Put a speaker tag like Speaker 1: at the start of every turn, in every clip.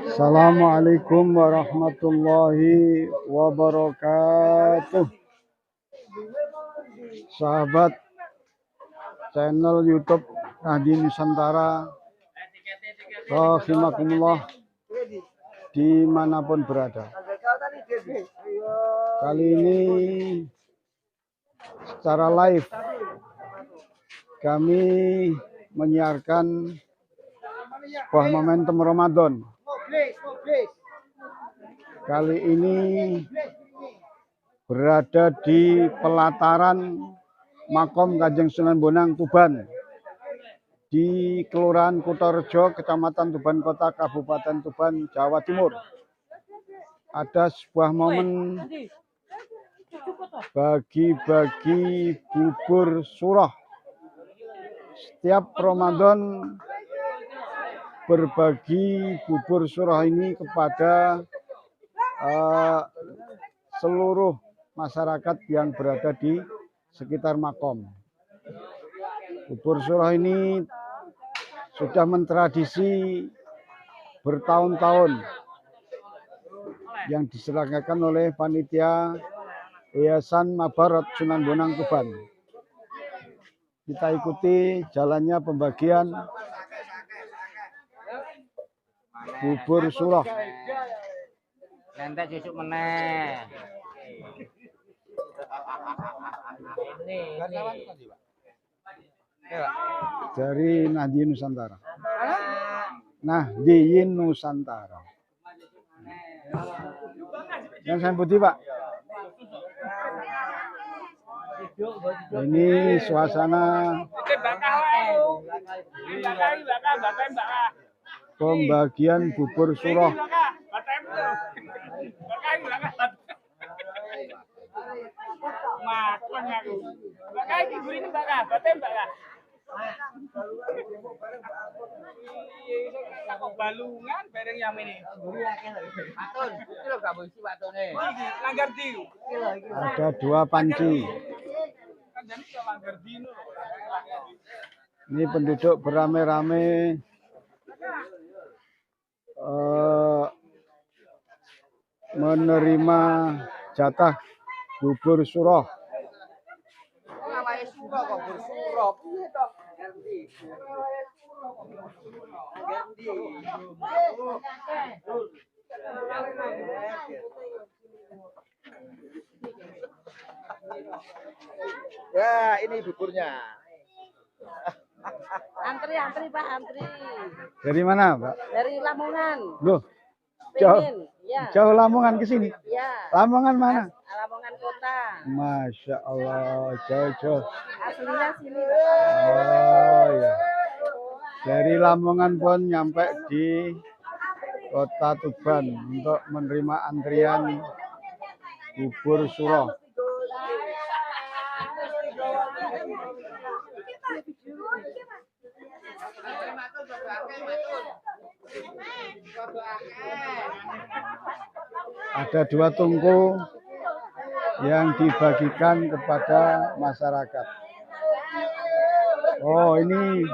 Speaker 1: Assalamualaikum warahmatullahi wabarakatuh. Sahabat channel YouTube Nahdi Nusantara, rahimakumullah dimanapun berada. Kali ini secara live kami menyiarkan sebuah momentum Ramadan. Kali ini berada di pelataran Makom Kanjeng Sunan Bonang Tuban di Kelurahan Kutorejo, Kecamatan Tuban Kota, Kabupaten Tuban, Jawa Timur. Ada sebuah momen bagi-bagi bubur surah. Setiap Ramadan berbagi bubur surah ini kepada seluruh masyarakat yang berada di sekitar makom. Bubur surah ini sudah mentradisi bertahun-tahun yang diselenggarakan oleh panitia Yayasan Mabarot Sunan Bonang Tuban. Kita ikuti jalannya pembagian bubur surah.
Speaker 2: Nanti susuk meneh.
Speaker 1: Dari Nahdiyin Nusantara. Nahdiyin Nusantara. Yang saya putih, Pak. Ini suasana pembagian bubur surah.
Speaker 3: Balungan bareng yang ini.
Speaker 1: Ada 2 panci. Ini penduduk beramai-ramai menerima jatah bubur surah.
Speaker 4: Ya, ini buburnya.
Speaker 5: Antri Pak, antri.
Speaker 1: Dari mana, Pak?
Speaker 5: Dari Lamongan.
Speaker 1: Loh, jauh,
Speaker 5: ya.
Speaker 1: jauh Lamongan ke sini?
Speaker 5: Ya.
Speaker 1: Lamongan mana?
Speaker 5: Lamongan kota.
Speaker 1: Masya Allah, jauh-jauh.
Speaker 5: Aslinya sini.
Speaker 1: Oh ya. Dari Lamongan pun nyampe di Kota Tuban untuk menerima antrian bubur surah. Ada 2 tungku yang dibagikan kepada masyarakat. Oh, ini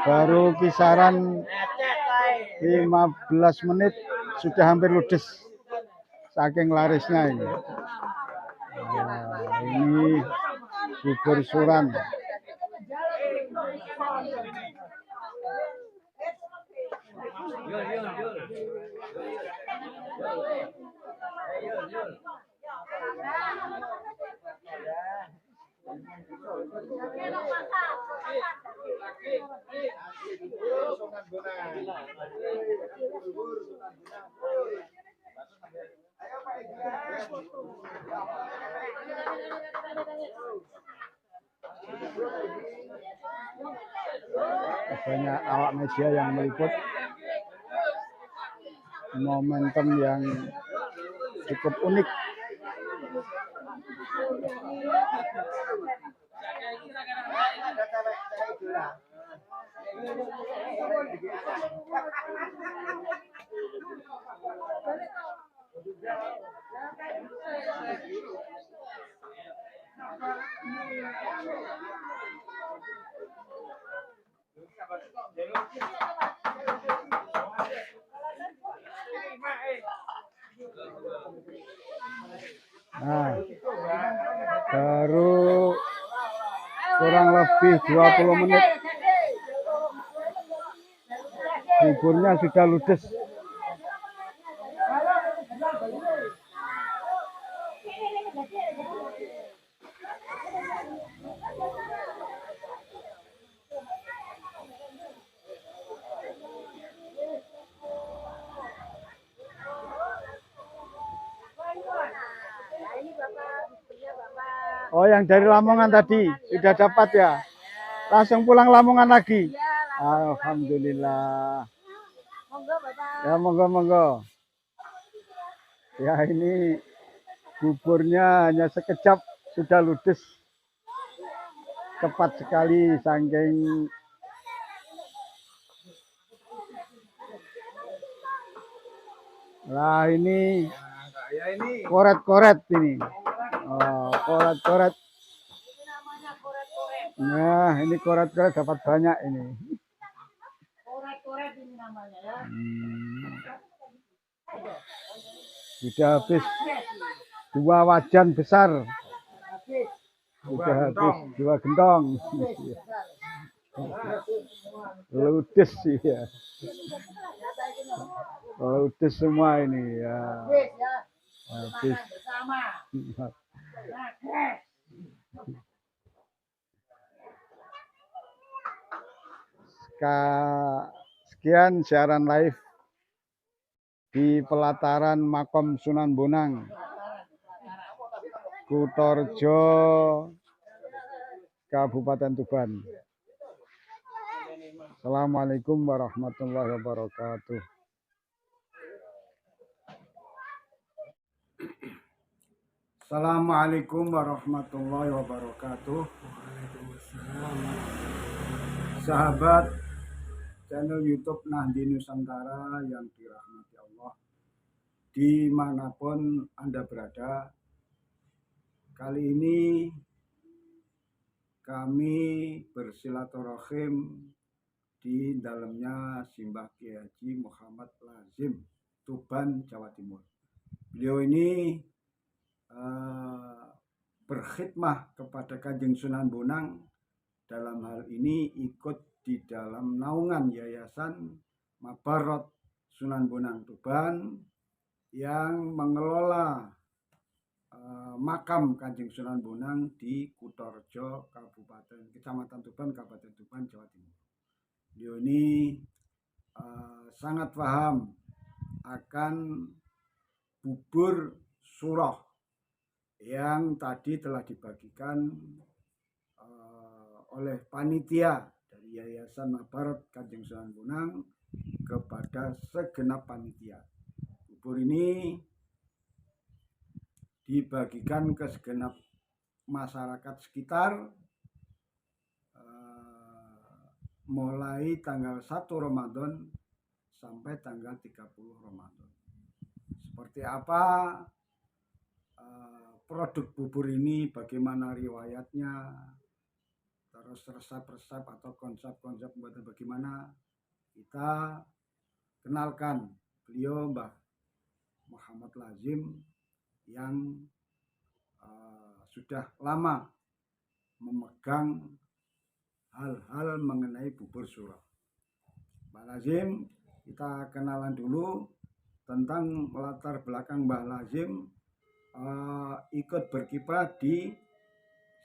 Speaker 1: baru kisaran 15 menit sudah hampir ludes, saking larisnya ini. Nah, ini bubur suran. Banyak awak media yang meliput momentum yang cukup unik. Nah, baru kurang lebih 20 menit buburnya sudah ludes.
Speaker 5: Nah, ini Bapak, buburnya Bapak.
Speaker 1: Oh, yang dari Lamongan tadi sudah dapat ya? Langsung pulang Lamongan lagi?
Speaker 5: Iya, langsung
Speaker 1: Alhamdulillah.
Speaker 5: monggo Bapak.
Speaker 1: Ya, monggo, monggo. Ya, ini buburnya hanya sekejap sudah ludes. Cepat sekali saking lah ini koret-koret ini. Oh, koret-koret. Nah, ini koret-koret dapat banyak ini.
Speaker 5: Koret-koret ini namanya ya.
Speaker 1: Sudah habis 2 wajan besar. Sudah habis 2 gentong. Ludes sih ya. Ludes semua ini ya. Habis. Sekian siaran live di pelataran Makom Sunan Bonang, Kutorjo, Kabupaten Tuban. Assalamualaikum warahmatullahi wabarakatuh. Assalamualaikum warahmatullahi wabarakatuh. Sahabat channel YouTube Nahdi Nusantara yang dirahmati Allah, dimanapun Anda berada, kali ini kami bersilaturahim di dalamnya Simbah Kiai Haji Muhammad Lazim, Tuban, Jawa Timur. Beliau ini berkhidmah kepada Kanjeng Sunan Bonang, dalam hal ini ikut di dalam naungan Yayasan Mabarot Sunan Bonang Tuban yang mengelola makam Kanjeng Sunan Bonang di Kutorjo, Kecamatan Tuban, Kabupaten Tuban, Jawa Timur. Beliau ini sangat paham akan bubur surah yang tadi telah dibagikan oleh panitia dari Yayasan Mabarot Kanjeng Sunan Bonang kepada segenap panitia. Bubur ini dibagikan ke segenap masyarakat sekitar mulai tanggal 1 Ramadan sampai tanggal 30 Ramadan. Seperti apa produk bubur ini, bagaimana riwayatnya, terus resep-resep atau konsep-konsep buatan bagaimana, kita kenalkan beliau Mbah Muhammad Lazim yang sudah lama memegang hal-hal mengenai bubur surah. Mbah Lazim, kita kenalan dulu tentang latar belakang Mbah Lazim ikut berkiprah di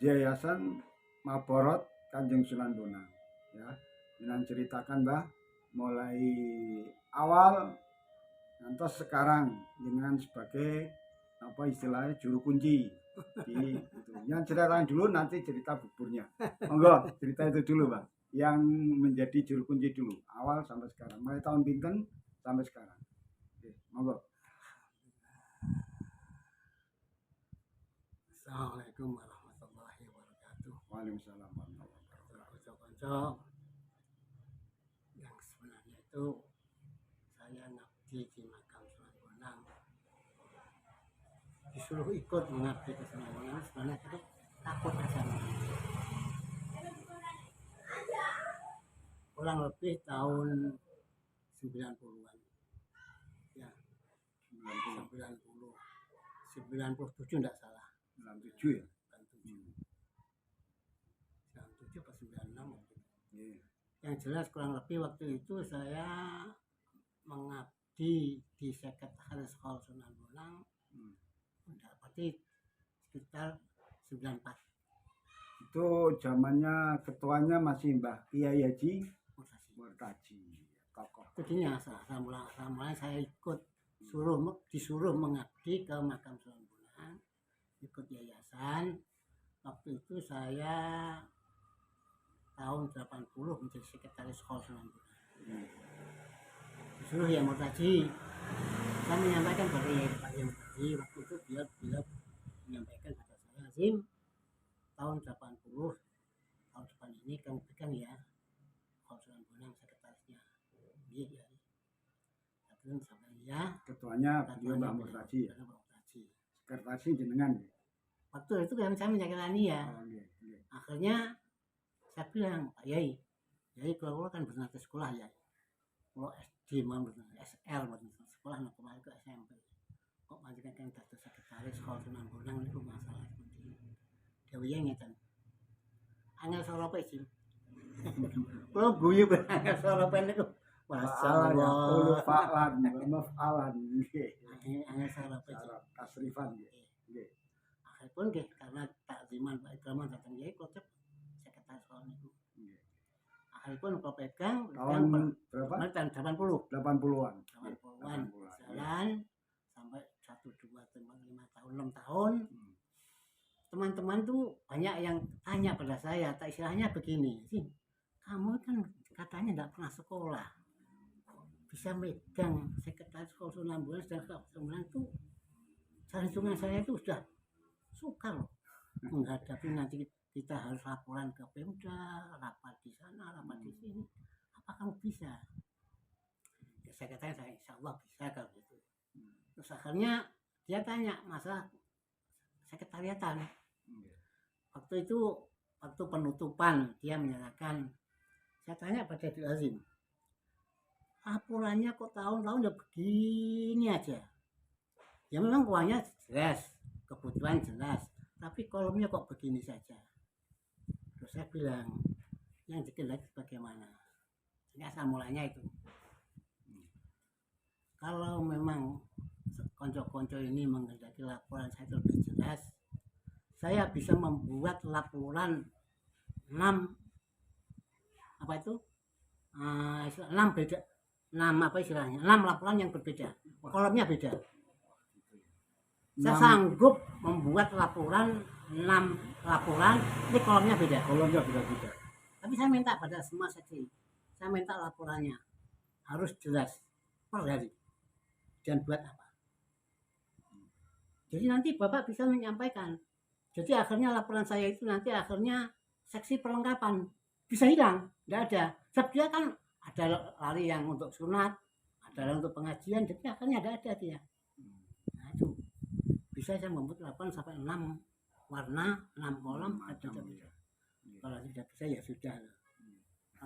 Speaker 1: Yayasan Mabarot Kanjeng Sunan Bonang. Ya, dengan ceritakan Mbah mulai awal nanti sekarang dengan sebagai apa istilahnya juru kunci di itu. Yang ceritakan dulu nanti cerita buburnya. Monggo, cerita itu dulu, Mbak. Yang menjadi juru kunci dulu, awal sampai sekarang. Mulai tahun pinten sampai sekarang. Oke, monggo.
Speaker 3: Assalamualaikum warahmatullahi wabarakatuh.
Speaker 1: Waalaikumsalam warahmatullahi wabarakatuh.
Speaker 3: Konco-konco yang sebenarnya itu saya ngabdi di makam Sunan Bonang, disuruh ikut mengabdi ke Sunan Bonang. Sebenarnya itu takut rasanya. Kurang lebih tahun 90-an ya, 90. 97 enggak salah.
Speaker 1: 97 ya.
Speaker 3: 97 pas 96 waktu itu.
Speaker 1: Iya.
Speaker 3: Yang jelas kurang lebih waktu itu saya mengabdi di Sekretaris Sekolah Sunan Bonang mendapati sekitar 94
Speaker 1: Itu zamannya ketuanya masih Mbah Kiai Haji
Speaker 3: mutasi.
Speaker 1: Murtaji, tokoh.
Speaker 3: Jadinya mulai saya ikut disuruh mengabdi ke makam Sunan Bonang, ikut yayasan. Waktu itu saya tahun 80 menjadi sekretaris sekolah Sunan Bonang. Disuruh ya Murtaji. Saya menyampaikan pada Pak Yang Murtaji waktu itu beliau menyampaikan pada saya, Azim, tahun 80 tahun depan ini kamu pegang ya sekolah Sunan Bonang sekretarisnya. Iya ya. Terus sampai ya.
Speaker 1: Ketuanya beliau Mbah Murtaji ya. Sekretaris jenengan ya.
Speaker 3: Waktu itu kan saya menyakitani ya.
Speaker 1: Oh, iya, iya.
Speaker 3: Akhirnya saya bilang, Pak Yai kalau kan berangkat sekolah ya. Kalau SD mau SL sekolah nak kembali ke SMP. Kok majikan kan dadi sekretaris sekolah Sunan Bonang itu masalah seperti Dewi yang ngeten. Angel sorope sih. Kalau guyu angel sorope niku.
Speaker 1: Fa'alan ya, ulu fa'alan, maf'alan.
Speaker 3: Angel sorope sih.
Speaker 1: Kasrifan ya. Nggih.
Speaker 3: Akhiripun nggih karena takziman Pak Ikraman datang Yai klocep sekretaris sekolah niku. Akhiripun kok pegang
Speaker 1: Tahun berapa?
Speaker 3: tahun 80.
Speaker 1: 80-an.
Speaker 3: 80-an jalan sampai 1 2 3 5 tahun 6 tahun. Teman-teman tuh banyak yang tanya pada saya, tak istilahnya begini sih, kamu kan katanya tidak pernah sekolah, bisa megang sekretaris sekolah Sunan Bonang, sedangkan Sunan tuh hitungan saya itu sudah sukar loh menghadapi nanti kita harus laporan ke Pemda, rapat di sana, rapat di sini, apa kamu bisa? Ya, saya katakan saya insya Allah bisa kalau gitu. Terus akhirnya dia tanya masalah sekretariatan. Waktu itu waktu penutupan dia menyatakan, saya tanya pada Dil Azim, laporannya kok tahun-tahun udah begini aja. Ya memang uangnya jelas, kebutuhan jelas, tapi kolomnya kok begini saja. Terus saya bilang, yang dikendaki bagaimana? Ini asal mulanya itu. Kalau memang konco-konco ini mengendaki laporan saya lebih jelas, saya bisa membuat laporan 6 apa itu? 6 beda. 6 apa istilahnya? 6 laporan yang berbeda. Kolomnya beda. Saya sanggup membuat laporan 6 laporan, ini kolomnya beda.
Speaker 1: Kolomnya beda-beda.
Speaker 3: Tapi saya minta pada semua seksi, saya minta laporannya harus jelas per hari dan buat apa. Jadi nanti Bapak bisa menyampaikan. Jadi akhirnya laporan saya itu nanti akhirnya seksi perlengkapan bisa hilang, tidak ada. Sebab dia kan ada lari yang untuk sunat, ada untuk pengajian, jadi akhirnya tidak ada dia. Nah itu bisa saya membuat laporan sampai 6 warna, 6 kolom, ada bisa. Kalau tidak bisa ya sudah.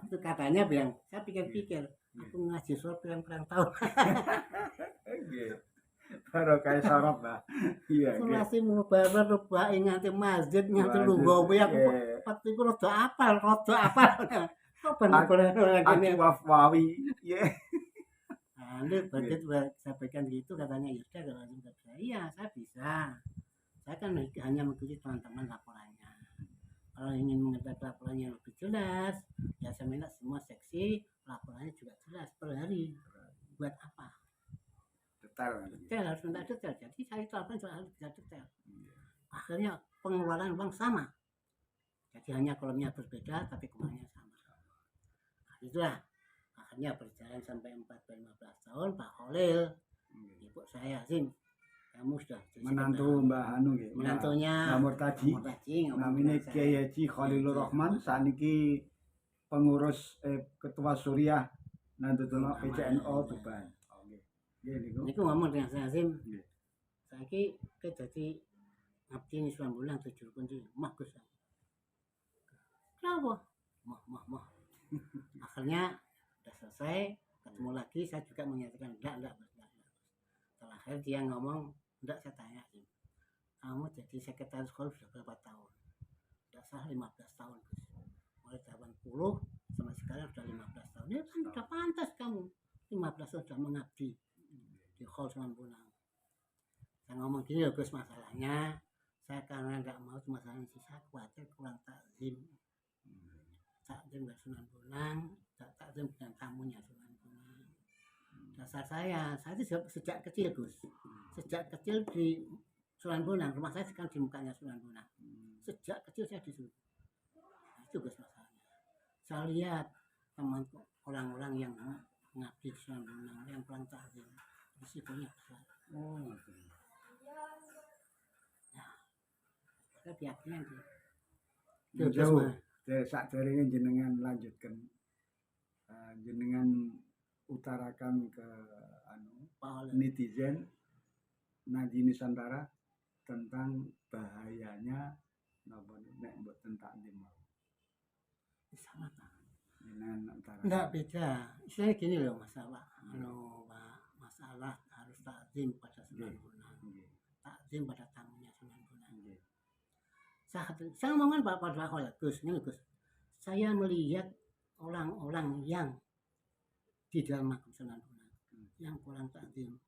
Speaker 3: Itu katanya bilang, saya pikir-pikir, aku ngaji soal pirang-pirang tahun.
Speaker 1: Baru kayak sorot lah. Iya.
Speaker 3: Aku masih mau rubah nganti masjid nganti lungguh aku waktu itu rada apal. Kok bener-bener gini.
Speaker 1: Aku wafwawi. Iya.
Speaker 3: Nah, ini begitu sampaikan gitu katanya ya udah kalau nggak bisa. Iya, saya bisa. Saya kan hanya mengikuti teman-teman laporannya. Kalau ingin mengetahui laporannya lebih jelas, ya saya minta semua seksi laporannya juga jelas per hari. Buat apa? Detail harus minta detail. Jadi saya itu apa juga harus bisa detail. Akhirnya pengeluaran uang sama. Jadi hanya kolomnya berbeda tapi keuangannya sama. Nah, itulah akhirnya berjalan sampai 15 tahun Pak Khalil, ibu saya Azim, kamu sudah
Speaker 1: menantu Mbah Hanu ya.
Speaker 3: Menantunya
Speaker 1: Mbah Murtaji. Namanya Kiai Haji Khalilur Rahman saniki pengurus ketua Suriah Nahdlatul PCNO Tuban.
Speaker 3: Niku ngomong dengan saya Azim. Saiki dadi ngabdi ning Sunan Bonang 7 kunci. Mah Gus. Kenapa? Mah. Akhirnya udah selesai, ketemu lagi saya juga menyatakan enggak. Terakhir dia ngomong, enggak, saya tanya Azim. kamu jadi sekretaris sekolah sudah berapa tahun? Tidak salah 15 tahun Gus. Mulai 80 sampai sekarang sudah 15 tahun. Ya kan sudah pantas kamu 15 tahun sudah mengabdi di Hall Sunan Bonang. Saya ngomong gini ya Gus, masalahnya saya karena nggak mau masalahnya sih, saya khawatir kurang takzim. Takzim ke Sunan Bonang, takzim dengan tamunya Sunan Bonang. Dasar saya itu sejak kecil Gus, sejak kecil di Sunan Bonang, rumah saya kan di mukanya Sunan Bonang. Sejak kecil saya disuruh. Itu Gus masalahnya. Saya lihat teman orang-orang yang mengabdi di Sunan Bonang yang kurang takzim, risikonya besar. Saya keyakinan sih.
Speaker 1: Jauh dari sakderenge jenengan lanjutkan, jenengan utarakan ke netizen Nadi Nusantara tentang bahayanya nek mboten takzim.
Speaker 3: Sama Pak.
Speaker 1: Dengan antara
Speaker 3: Enggak beda. Istilahnya gini loh masalah. Pak, masalah harus takzim pada Sunan Bonang. Takzim pada tamunya Sunan Bonang. Saya ngomongin Pak Gus, ini Gus. Saya melihat orang-orang yang di dalam makam Sunan Bonang yang kurang takzim,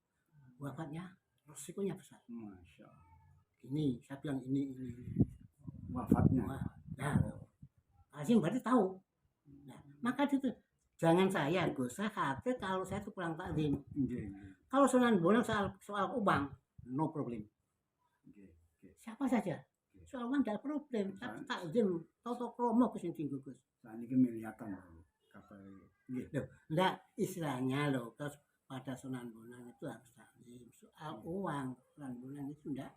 Speaker 3: wafatnya risikonya besar.
Speaker 1: Masya Allah.
Speaker 3: Ini saya bilang ini
Speaker 1: Wafatnya.
Speaker 3: Nah, takzim berarti tahu. Nah, maka itu jangan saya Gus, saya khawatir kalau saya itu kurang takzim. Kalau Sunan Bonang soal uang, no problem. Siapa saja. Soal uang tidak problem, tapi takzim toto kromo Gus yang tinggi Gus.
Speaker 1: Saat ini milihatan kapal.
Speaker 3: Enggak, istilahnya loh, terus pada Sunan Bonang itu harus takzim. Soal uang Sunan Bonang itu enggak.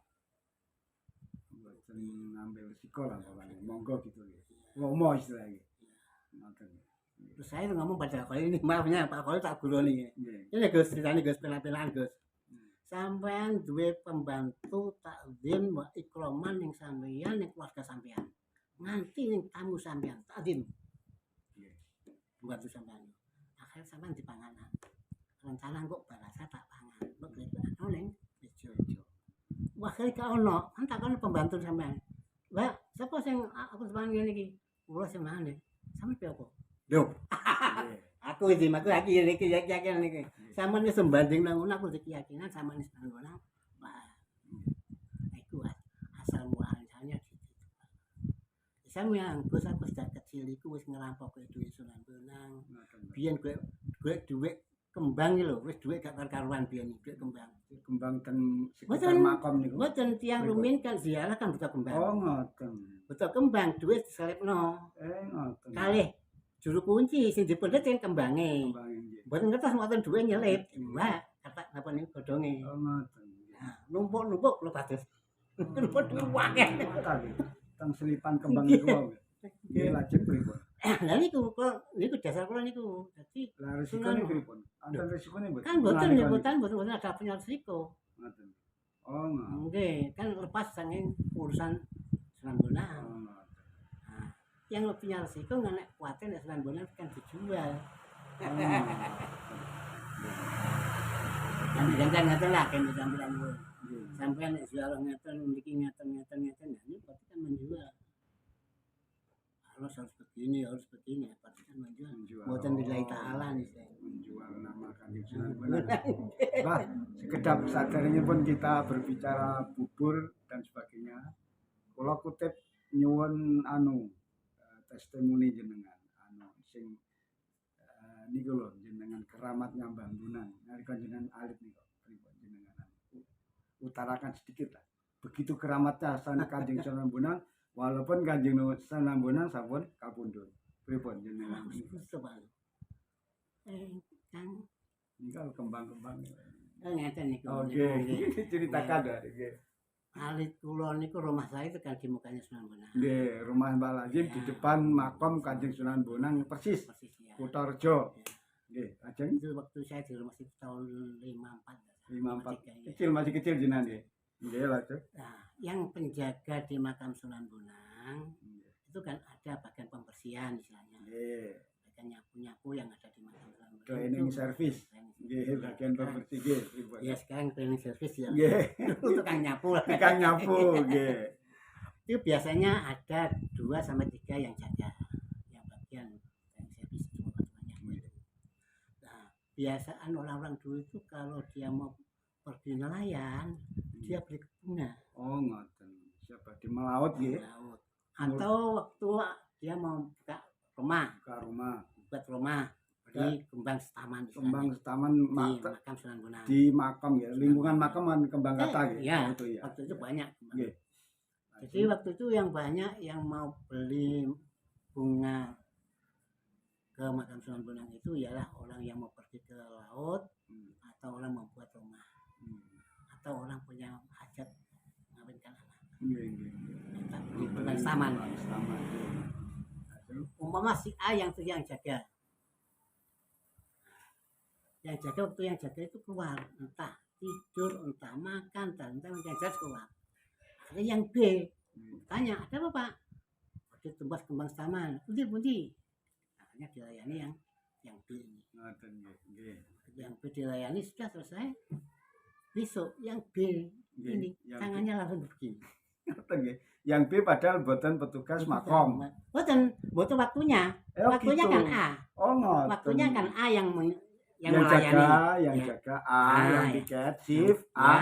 Speaker 1: Ngambil risiko lah pokoknya. Monggo gitu ya. Ngomong istilahnya.
Speaker 3: Terus saya ngomong pada Koli ini, maafnya Pak Koli tak guru nih. Ini Gus, ceritanya Gus, pelan-pelan Gus. Sampean duwe pembantu takzim wa ikroman yang sampeyan yang keluarga sampeyan. Nganti yang tamu sampeyan takzim. Buat itu sampeyan. Akhir sampeyan dipanganan. Rencana kok barasa tak pangan. Begitu oleh ijo. Wah, kaya ono, kan tak ono pembantu sampeyan. Mbak, sapa sing aku sampeyan ngene iki? Kula sing maneh. Sampe piye kok? Lho. Aku iki keyakinan iki. Sampeyan wis sembanding nang ngono aku keyakinan sampeyan wis nang ngono. Wah. Iku asal muasalnya gitu. Sampeyan Gus aku sejak kecil iku wis ngerampok duit Sunan Bonang. Biyen golek duit kembang iki lho, wis duit gak karuan biyen duit kembang.
Speaker 1: Kembang ten sekitar makam niku.
Speaker 3: Mboten tiyang rumin kan ziarah kan butuh kembang.
Speaker 1: Oh ngoten.
Speaker 3: Butuh kembang duit diselipno.
Speaker 1: Ngoten.
Speaker 3: Kalih juru kunci sing dipendet sing kembange.
Speaker 1: Kembang nggih.
Speaker 3: Mboten ngertos ngoten duwe nyelip. Wah, kata napa niku godhonge.
Speaker 1: Oh ngoten.
Speaker 3: Nah, numpuk-numpuk kula pados. Numpuk duwe akeh.
Speaker 1: Teng selipan kembang niku wae. Nggih lajeng pripun?
Speaker 3: Lah niku dasar kula niku. Dadi
Speaker 1: Lah risikone pripun? Anten risikone mboten.
Speaker 3: kan mboten ada punya risiko.
Speaker 1: Ngoten. Oh ngoten.
Speaker 3: Nggih, kan lepas saking urusan Sunan Bonang.
Speaker 1: Oh ngoten.
Speaker 3: Nah, yang punya risiko nek kuatir nek Sunan Bonang kan dijual. Jangan ngeten lah kan sampeyan niku. Sampeyan nek jual ngeten mriki ngeten nah ini berarti kan menjual. Harus begini, berarti kan menjual. Mboten lillahi ta'ala nih saya.
Speaker 1: Menjual nama Kanjeng Sunan Bonang. Bah, sekedap sadarnya pun kita berbicara bubur dan sebagainya. Kula kutip nyuwun testimoni jenengan sing niku lho jenengan keramat nyambang Bonang. Nalika jenengan alit niku pripun jenengan utarakan sedikit lah. Begitu keramatnya Kanjeng Sunan Bonang walaupun Kanjeng Sunan Bonang sampun kapundhut. Pripun jenengan?
Speaker 3: Kan
Speaker 1: Niku kembang-kembang.
Speaker 3: ngeten niku.
Speaker 1: Oke, ceritakan dari
Speaker 3: Alit kula niku rumah saya itu kan di mukanya Sunan Bonang.
Speaker 1: Nggih, rumah Mbak Lazim di depan makam Kanjeng Sunan Bonang persis.
Speaker 3: Persis ya.
Speaker 1: Kutorejo. Nggih, lajeng
Speaker 3: Itu waktu saya di rumah itu tahun 54.
Speaker 1: 54. Masih kecil jenengan nggih. Nggih, lajeng.
Speaker 3: Nah, yang penjaga di makam Sunan Bonang itu kan ada bagian pembersihan istilahnya.
Speaker 1: Nggih.
Speaker 3: Bagian nyapu-nyapu yang ada di makam Sunan Bonang.
Speaker 1: Cleaning service. Nggih, bagian pembersih nggih, pripun?
Speaker 3: Ya sekarang cleaning service ya.
Speaker 1: Nggih,
Speaker 3: Tukang nyapu.
Speaker 1: tukang nyapu nggih.
Speaker 3: Itu biasanya ada 2 sampai 3 yang jaga. Yang bagian cleaning service itu tukang nyapu itu. Nah, biasaan orang-orang dulu itu kalau dia mau pergi nelayan, dia beli ke tuna
Speaker 1: Oh, ngoten. Siapa di melaut
Speaker 3: di
Speaker 1: nggih,
Speaker 3: laut. Atau waktu dia mau buka rumah,
Speaker 1: ke rumah.
Speaker 3: buat rumah di kembang setaman
Speaker 1: Kembang setaman
Speaker 3: di
Speaker 1: mak-
Speaker 3: makam Sunan Bonang.
Speaker 1: di makam ya, lingkungan makam kan kembang kata gitu.
Speaker 3: Iya,
Speaker 1: Itu ya.
Speaker 3: waktu itu banyak.
Speaker 1: Nggih.
Speaker 3: Jadi waktu itu yang banyak yang mau beli bunga ke makam Sunan Bonang itu ialah orang yang mau pergi ke laut, atau orang mau buat rumah, atau orang punya hajat mengawinkan anak.
Speaker 1: Nggih, nggih.
Speaker 3: Minta beli kembang setaman.
Speaker 1: Setaman.
Speaker 3: Umpama si A yang itu yang jaga. Yang jaga waktu yang jaga itu keluar, entah tidur, entah makan, entah yang jelas keluar. Ada yang B, tanya, ada apa Pak? Pergi tembus kembang setaman, pundi. Akhirnya dilayani yang B ini.
Speaker 1: Ngoten nggih, nggih.
Speaker 3: Yang B dilayani sudah selesai. Besok yang B
Speaker 1: Nggih,
Speaker 3: ini
Speaker 1: yang
Speaker 3: tangannya langsung begini.
Speaker 1: Ngoten nggih. Yang B padahal boten petugas makom.
Speaker 3: Boten waktunya. Waktunya
Speaker 1: gitu.
Speaker 3: kan A.
Speaker 1: Oh, ngoten.
Speaker 3: Waktunya kan A yang
Speaker 1: yang
Speaker 3: melayani.
Speaker 1: yang
Speaker 3: Ya.
Speaker 1: jaga A, yang
Speaker 3: Ya.
Speaker 1: piket shift A,
Speaker 3: Ya.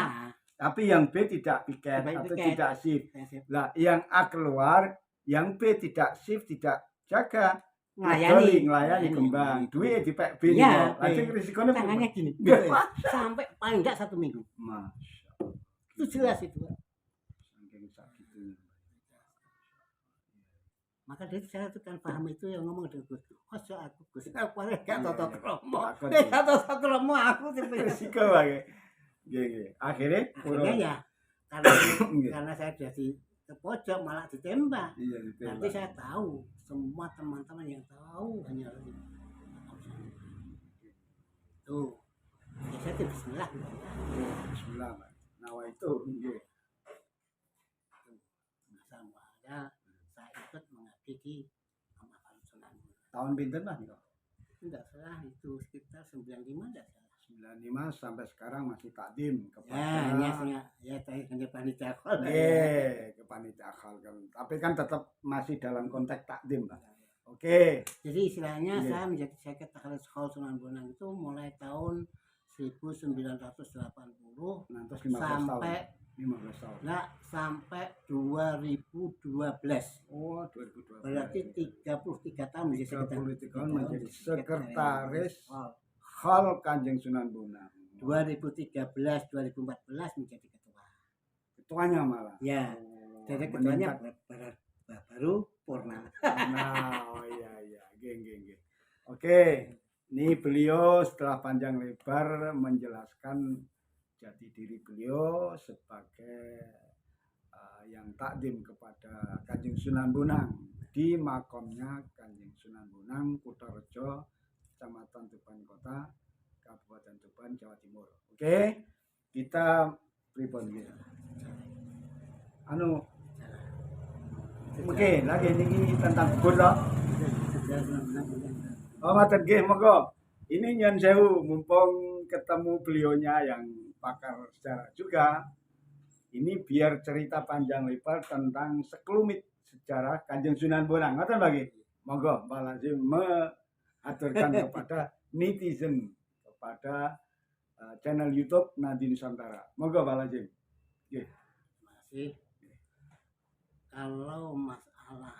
Speaker 1: tapi yang B tidak piket
Speaker 3: Tidak
Speaker 1: atau
Speaker 3: piket.
Speaker 1: tidak shift.
Speaker 3: Ya.
Speaker 1: Lah, yang A keluar, yang B tidak shift, tidak jaga,
Speaker 3: Melayani.
Speaker 1: ngelayani kembang. Duit di Pak B
Speaker 3: Iya,
Speaker 1: niku. Langsung risikonya
Speaker 3: tangannya gini.
Speaker 1: Nggih.
Speaker 3: Gitu ya. Sampai paling enggak 1 minggu.
Speaker 1: Mas,
Speaker 3: Itu jelas itu.
Speaker 1: saking sakitnya.
Speaker 3: Maka dari itu saya tuh kan paham itu yang ngomong dengan Gus. Masa aku Gus, aku gak toto kromo.
Speaker 1: Takut,
Speaker 3: Gak toto kromo aku sih.
Speaker 1: Risiko wae. Nggih, nggih. Akhirnya
Speaker 3: Akhirnya ya karena
Speaker 1: Nggih.
Speaker 3: karena saya jadi ke pojok malah ditembak.
Speaker 1: Iya,
Speaker 3: Nanti saya tahu semua teman-teman yang tahu hanya tuh. Ya saya tuh bismillah.
Speaker 1: Bismillah, Mas. Nawa itu nggih.
Speaker 3: Masa ada saya ikut mengabdi di makam Sunan Bonang.
Speaker 1: Tahun pinten Mas niku?
Speaker 3: Enggak salah itu sekitar 95 enggak salah.
Speaker 1: 95 sampai sekarang masih takdim kepada
Speaker 3: Ya, ya tadi hanya panitia khol.
Speaker 1: ke panitia akhal kan. Tapi kan tetap masih dalam konteks takdim, Pak. Oke.
Speaker 3: Jadi istilahnya
Speaker 1: Iya.
Speaker 3: saya menjadi sekretaris khol Sunan Bonang itu mulai tahun 1980
Speaker 1: Nah, terus 15
Speaker 3: sampai
Speaker 1: tahun. 15 tahun.
Speaker 3: enggak sampai 2012.
Speaker 1: Oh, 2012.
Speaker 3: Berarti 33 tahun menjadi
Speaker 1: 33 tahun
Speaker 3: tahun
Speaker 1: menjadi
Speaker 3: jadi
Speaker 1: sekretaris
Speaker 3: khol.
Speaker 1: Khol Kanjeng Sunan Bonang.
Speaker 3: 2013 2014 menjadi ketua.
Speaker 1: Ketuanya malah.
Speaker 3: Ya,
Speaker 1: Oh,
Speaker 3: jadi ketuanya
Speaker 1: meningkat.
Speaker 3: baru Purna.
Speaker 1: Nah, oh iya, geng. Oke, ini beliau setelah panjang lebar menjelaskan jati diri beliau sebagai yang takdim kepada Kanjeng Sunan Bonang di makomnya Kanjeng Sunan Bonang, Kutorejo, Kecamatan Tuban Kota, Kabupaten Tuban, Jawa Timur. Oke, kita pripun gitu. Oke, lagi ini tentang kebun loh. Oh, matur nggih, monggo. Ini nyun sewu, mumpung ketemu beliaunya yang pakar sejarah juga. Ini biar cerita panjang lebar tentang sekelumit sejarah Kanjeng Sunan Bonang. Ngoten lagi. Monggo Pak Lazim mengaturkan kepada netizen, kepada channel YouTube Nadi Nusantara. Monggo Pak Lazim. Nggih.
Speaker 3: Masih kalau masalah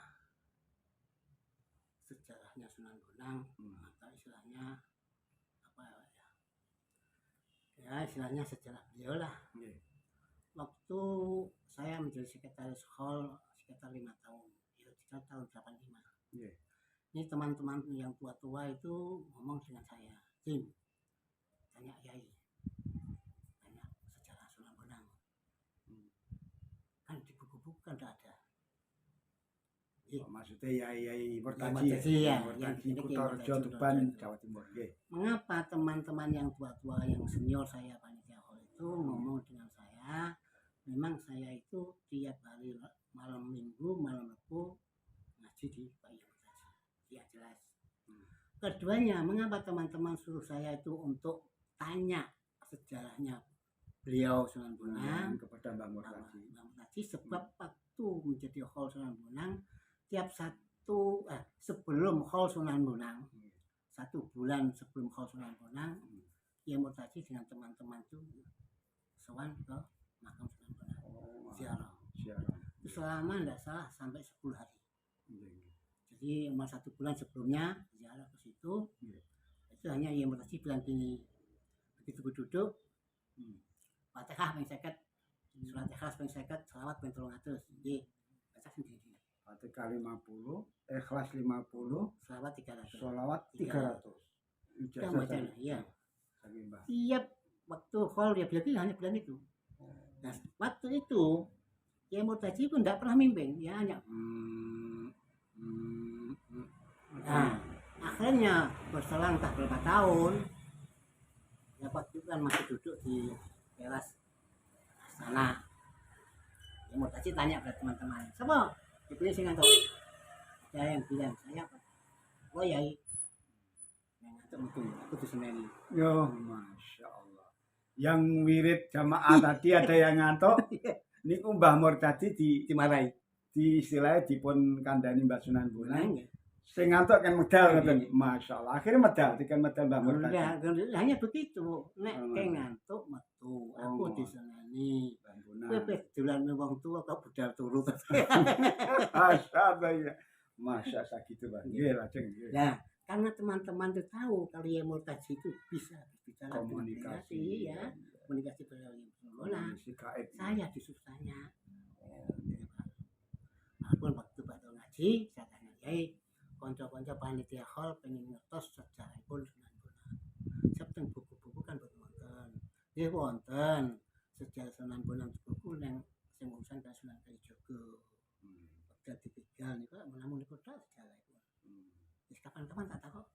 Speaker 3: sejarahnya Sunan Bonang atau istilahnya apa ya istilahnya sejarah beliau lah.
Speaker 1: Nggih.
Speaker 3: Waktu saya menjadi sekretaris khol sekitar 5 tahun, ya sekitar tahun 85.
Speaker 1: Nggih.
Speaker 3: Ini teman-teman yang tua-tua itu ngomong dengan saya, Tim, tanya Yai, tanya sejarah Sunan Bonang. Kan di buku-buku kan tidak ada.
Speaker 1: Oh, maksudnya yai
Speaker 3: Mertaji, ya.
Speaker 1: Mertaji
Speaker 3: Yang
Speaker 1: Kutorejo
Speaker 3: Mertaji,
Speaker 1: Tuban
Speaker 3: Kutorejo.
Speaker 1: Jawa Timur. Nggih.
Speaker 3: Mengapa teman-teman yang tua-tua yang senior saya panitia khol itu ngomong dengan saya, memang saya itu tiap hari malam minggu, malam Rabu ngaji di Pak Yang Mertaji. Ya jelas. Keduanya, mengapa teman-teman suruh saya itu untuk tanya sejarahnya beliau Sunan Bonang
Speaker 1: kepada Mbak Murtadi.
Speaker 3: Mbak Murtadi sebab waktu menjadi Khol Sunan Bonang tiap sebelum Khol Sunan Bonang 1 bulan sebelum Khol Sunan Bonang Kiai Murtadi dengan teman-teman itu sowan ke makam Sunan Bonang ziarah itu selama tidak salah sampai 10 hari. Jadi 1 bulan sebelumnya ziarah ke situ itu hanya Kiai Murtadi bilang gini, begitu duduk Fatihah ping 50 surat Ikhlas ping 50 selawat ping 300 nggih baca sendiri.
Speaker 1: Fatihah 50, Ikhlas 50,
Speaker 3: Selawat 300.
Speaker 1: sholawat 300.
Speaker 3: Kita baca ya. Tiap waktu khol dia bilang hanya bilang itu. Nah, waktu itu Kiai Murtadi pun tidak pernah mimpin, ya hanya Nah, akhirnya berselang tak berapa tahun ya waktu itu kan masih duduk di teras sana. Kiai Murtadi tanya pada teman-teman, "Siapa dipilih sing ngantuk?" Ada yang bilang, "Saya Pak." "Oh ya, yang ngantuk betul, aku diseneni."
Speaker 1: Yo, masya Allah. Yang wirid jamaah tadi ada yang ngantuk. Ini Mbah Murtadi
Speaker 3: Dimarahi.
Speaker 1: di istilahnya dipun kandani Mbak Sunan Bonang.
Speaker 3: Nah,
Speaker 1: Sing ngantuk kan medal ngoten. Masya Allah. Akhirnya medal, tiga medal Mbah Murtadi.
Speaker 3: hanya begitu. Nek kayak ngantuk metu, aku diseneni. Kowe wis dolan wong tuwa kok budal turu.
Speaker 1: Masya Allah ya. Masya Allah gitu Bang. Nggih, lajeng nggih.
Speaker 3: Nah, karena teman-teman itu tahu kalau Kiai Murtadi itu bisa bicara
Speaker 1: Komunikasi
Speaker 3: ya, komunikasi beliau Bonang.
Speaker 1: Si gaib.
Speaker 3: Saya disuruh tanya. Walaupun waktu bakal ngaji, saya tanya, "Kiai, konco-konco panitia hall pengen ngertos sejarahipun Sunan Bonang. Septeng buku-buku kan boten wonten. Nggih wonten. Sejarah Sunan Bonang buku yang sing urusan ka Sunan Kalijaga. Wekdal ditinggal niku menamun niku tok sejarahipun. Wis kapan-kapan tak takok.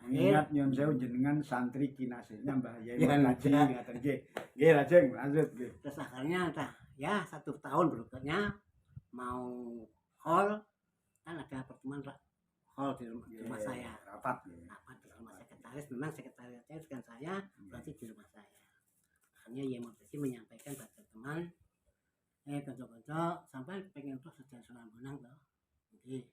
Speaker 1: Mengingat nyun sewu jenengan santri kinasihnya Mbah Yai Murtadi ngaten nggih. Nggih, lajeng lanjut nggih.
Speaker 3: Terus akhirnya ya 1 tahun berikutnya mau hall kan ada pertemuan hall di rumah saya.
Speaker 1: Rapat nggih.
Speaker 3: Rapat di rumah sekretaris, memang sekretariatnya dengan saya berarti di rumah saya. Akhirnya Kiai Murtadi menyampaikan pada teman, kanca-kanca sampai pengen terus sejarah Sunan Bonang toh. Nggih.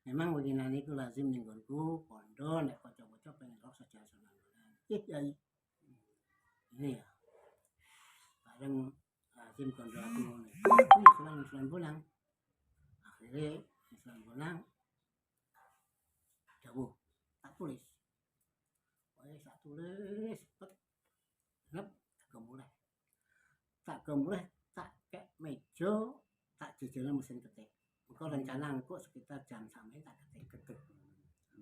Speaker 3: Memang winginan niku lazim ning nggonku pondok nek kanca-kanca pengen terus sejarah Sunan Bonang. Nggih, Kyai. Ini ya. Bareng lazim kondo aku ngono. Kuwi Sunan Bonang. Akhirnya Sunan Bonang dawuh tak tulis. Tak tulis, nep tak gemulai tak kek meja tak jejeran mesin ketik. Engko rencana engko sekitar jam sampai tak ketik.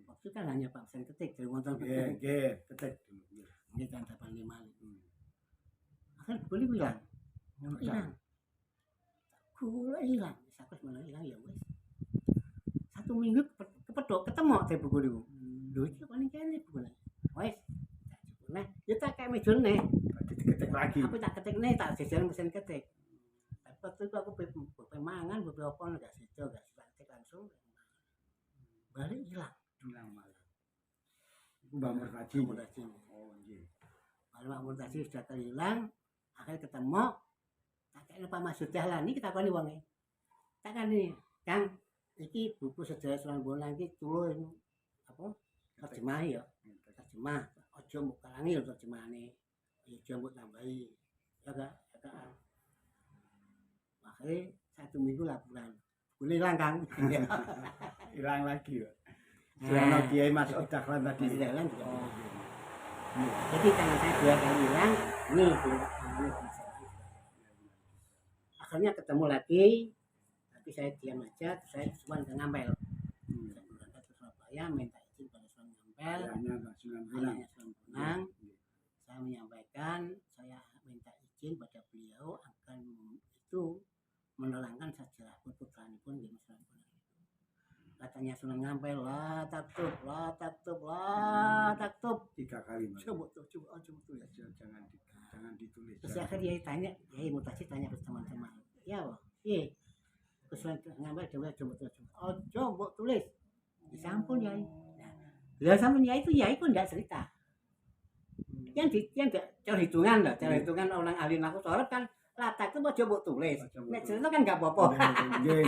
Speaker 3: Waktu kan hanya Pak mesin ketik dari wonten
Speaker 1: Nggih, nggih, ketik dulu.
Speaker 3: ini kan 85. Akhirnya boleh bilang, hilang. Gula hilang, siapa malah hilang ya wes. 1 minggu kepedok ketemu teh buku itu. Lho iki kok kene buku. Wes. Nah, ya tak kayak meja nih.
Speaker 1: Diketik lagi.
Speaker 3: Aku tak ketik nih, tak jajaran mesin ketik. Tapi waktu itu aku mangan beberapa enggak situ, enggak ketik langsung. Balik hilang.
Speaker 1: Hilang malah. Mbah Murtadi. Oh nggih.
Speaker 3: Kalau Mbah Murtadi sudah terhilang, akhirnya ketemu. Tak kayak Pak Mas Dahlan ini kita koni wonge. Tak kan ini, Kang, iki buku sejarah Sunan Bonang iki tulung apa? Terjemah ya. Terjemah. Aja mbok kalangi lho terjemahane. Aja mbok tambahi. Ya Kak, ya Kak. Akhirnya 1 minggu laporan. Boleh hilang Kang.
Speaker 1: Hilang lagi ya. Selama Kiai Mas Dahlan tadi.
Speaker 3: Mas Dahlan juga. Jadi karena saya 2 kali hilang, nih akhirnya ketemu lagi, tapi saya diam aja, saya cuma ngampel. Saya berangkat ke Surabaya, minta izin pada Sunan Ngampel,
Speaker 1: Ayahnya Sunan Bonang.
Speaker 3: Saya menyampaikan, saya minta izin pada beliau akan itu menerangkan sejarah putranya pun di Sunan Bonang. Katanya Sunan Ngampel, lah taktub.
Speaker 1: 3 kali.
Speaker 3: Coba tulis.
Speaker 1: Jangan ditulis.
Speaker 3: Terus akhirnya dia tanya, Kiai Murtadi tanya ke teman-teman, ya wah, Sunan Ngampel coba tulis. Disampun Yai. Nah, sampun Yai itu Yai pun tidak cerita. Yang cara hitungan lah, cara hitungan orang ahli nahwu sorot kan latak itu mau coba tulis. Nek cerita kan nggak apa-apa.
Speaker 1: Nggih.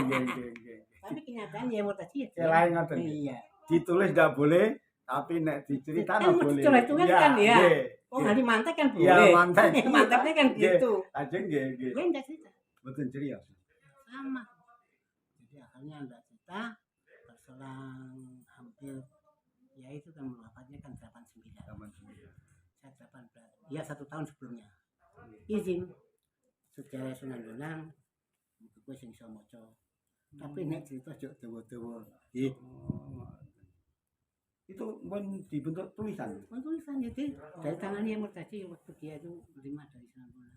Speaker 3: Tapi kenyataannya mau tadi
Speaker 1: Lain ngoten.
Speaker 3: Iya.
Speaker 1: Ditulis ndak boleh, tapi nek diceritakan
Speaker 3: Kan
Speaker 1: boleh.
Speaker 3: cara hitungan kan ya.
Speaker 1: Nggih.
Speaker 3: Oh, ahli mantek kan
Speaker 1: Iya,
Speaker 3: boleh.
Speaker 1: mantek.
Speaker 3: Mantapnya kan
Speaker 1: Nggih.
Speaker 3: gitu.
Speaker 1: Lajeng nggih.
Speaker 3: Gue enggak cerita.
Speaker 1: Mboten ceria.
Speaker 3: Sama. Jadi akhirnya enggak cerita berselang hampir ya itu kan wafatnya kan 89. Saya 18. Ya 1 tahun sebelumnya. Izin sejarah Sunan Bonang gue sing iso maca. Tapi nek cerita jok dawa-dawa. Nggih.
Speaker 1: Itu pun dibentuk tulisan.
Speaker 3: Tulisan itu dari tangannya Murtadi waktu dia itu menerima dari Sunan Bonang.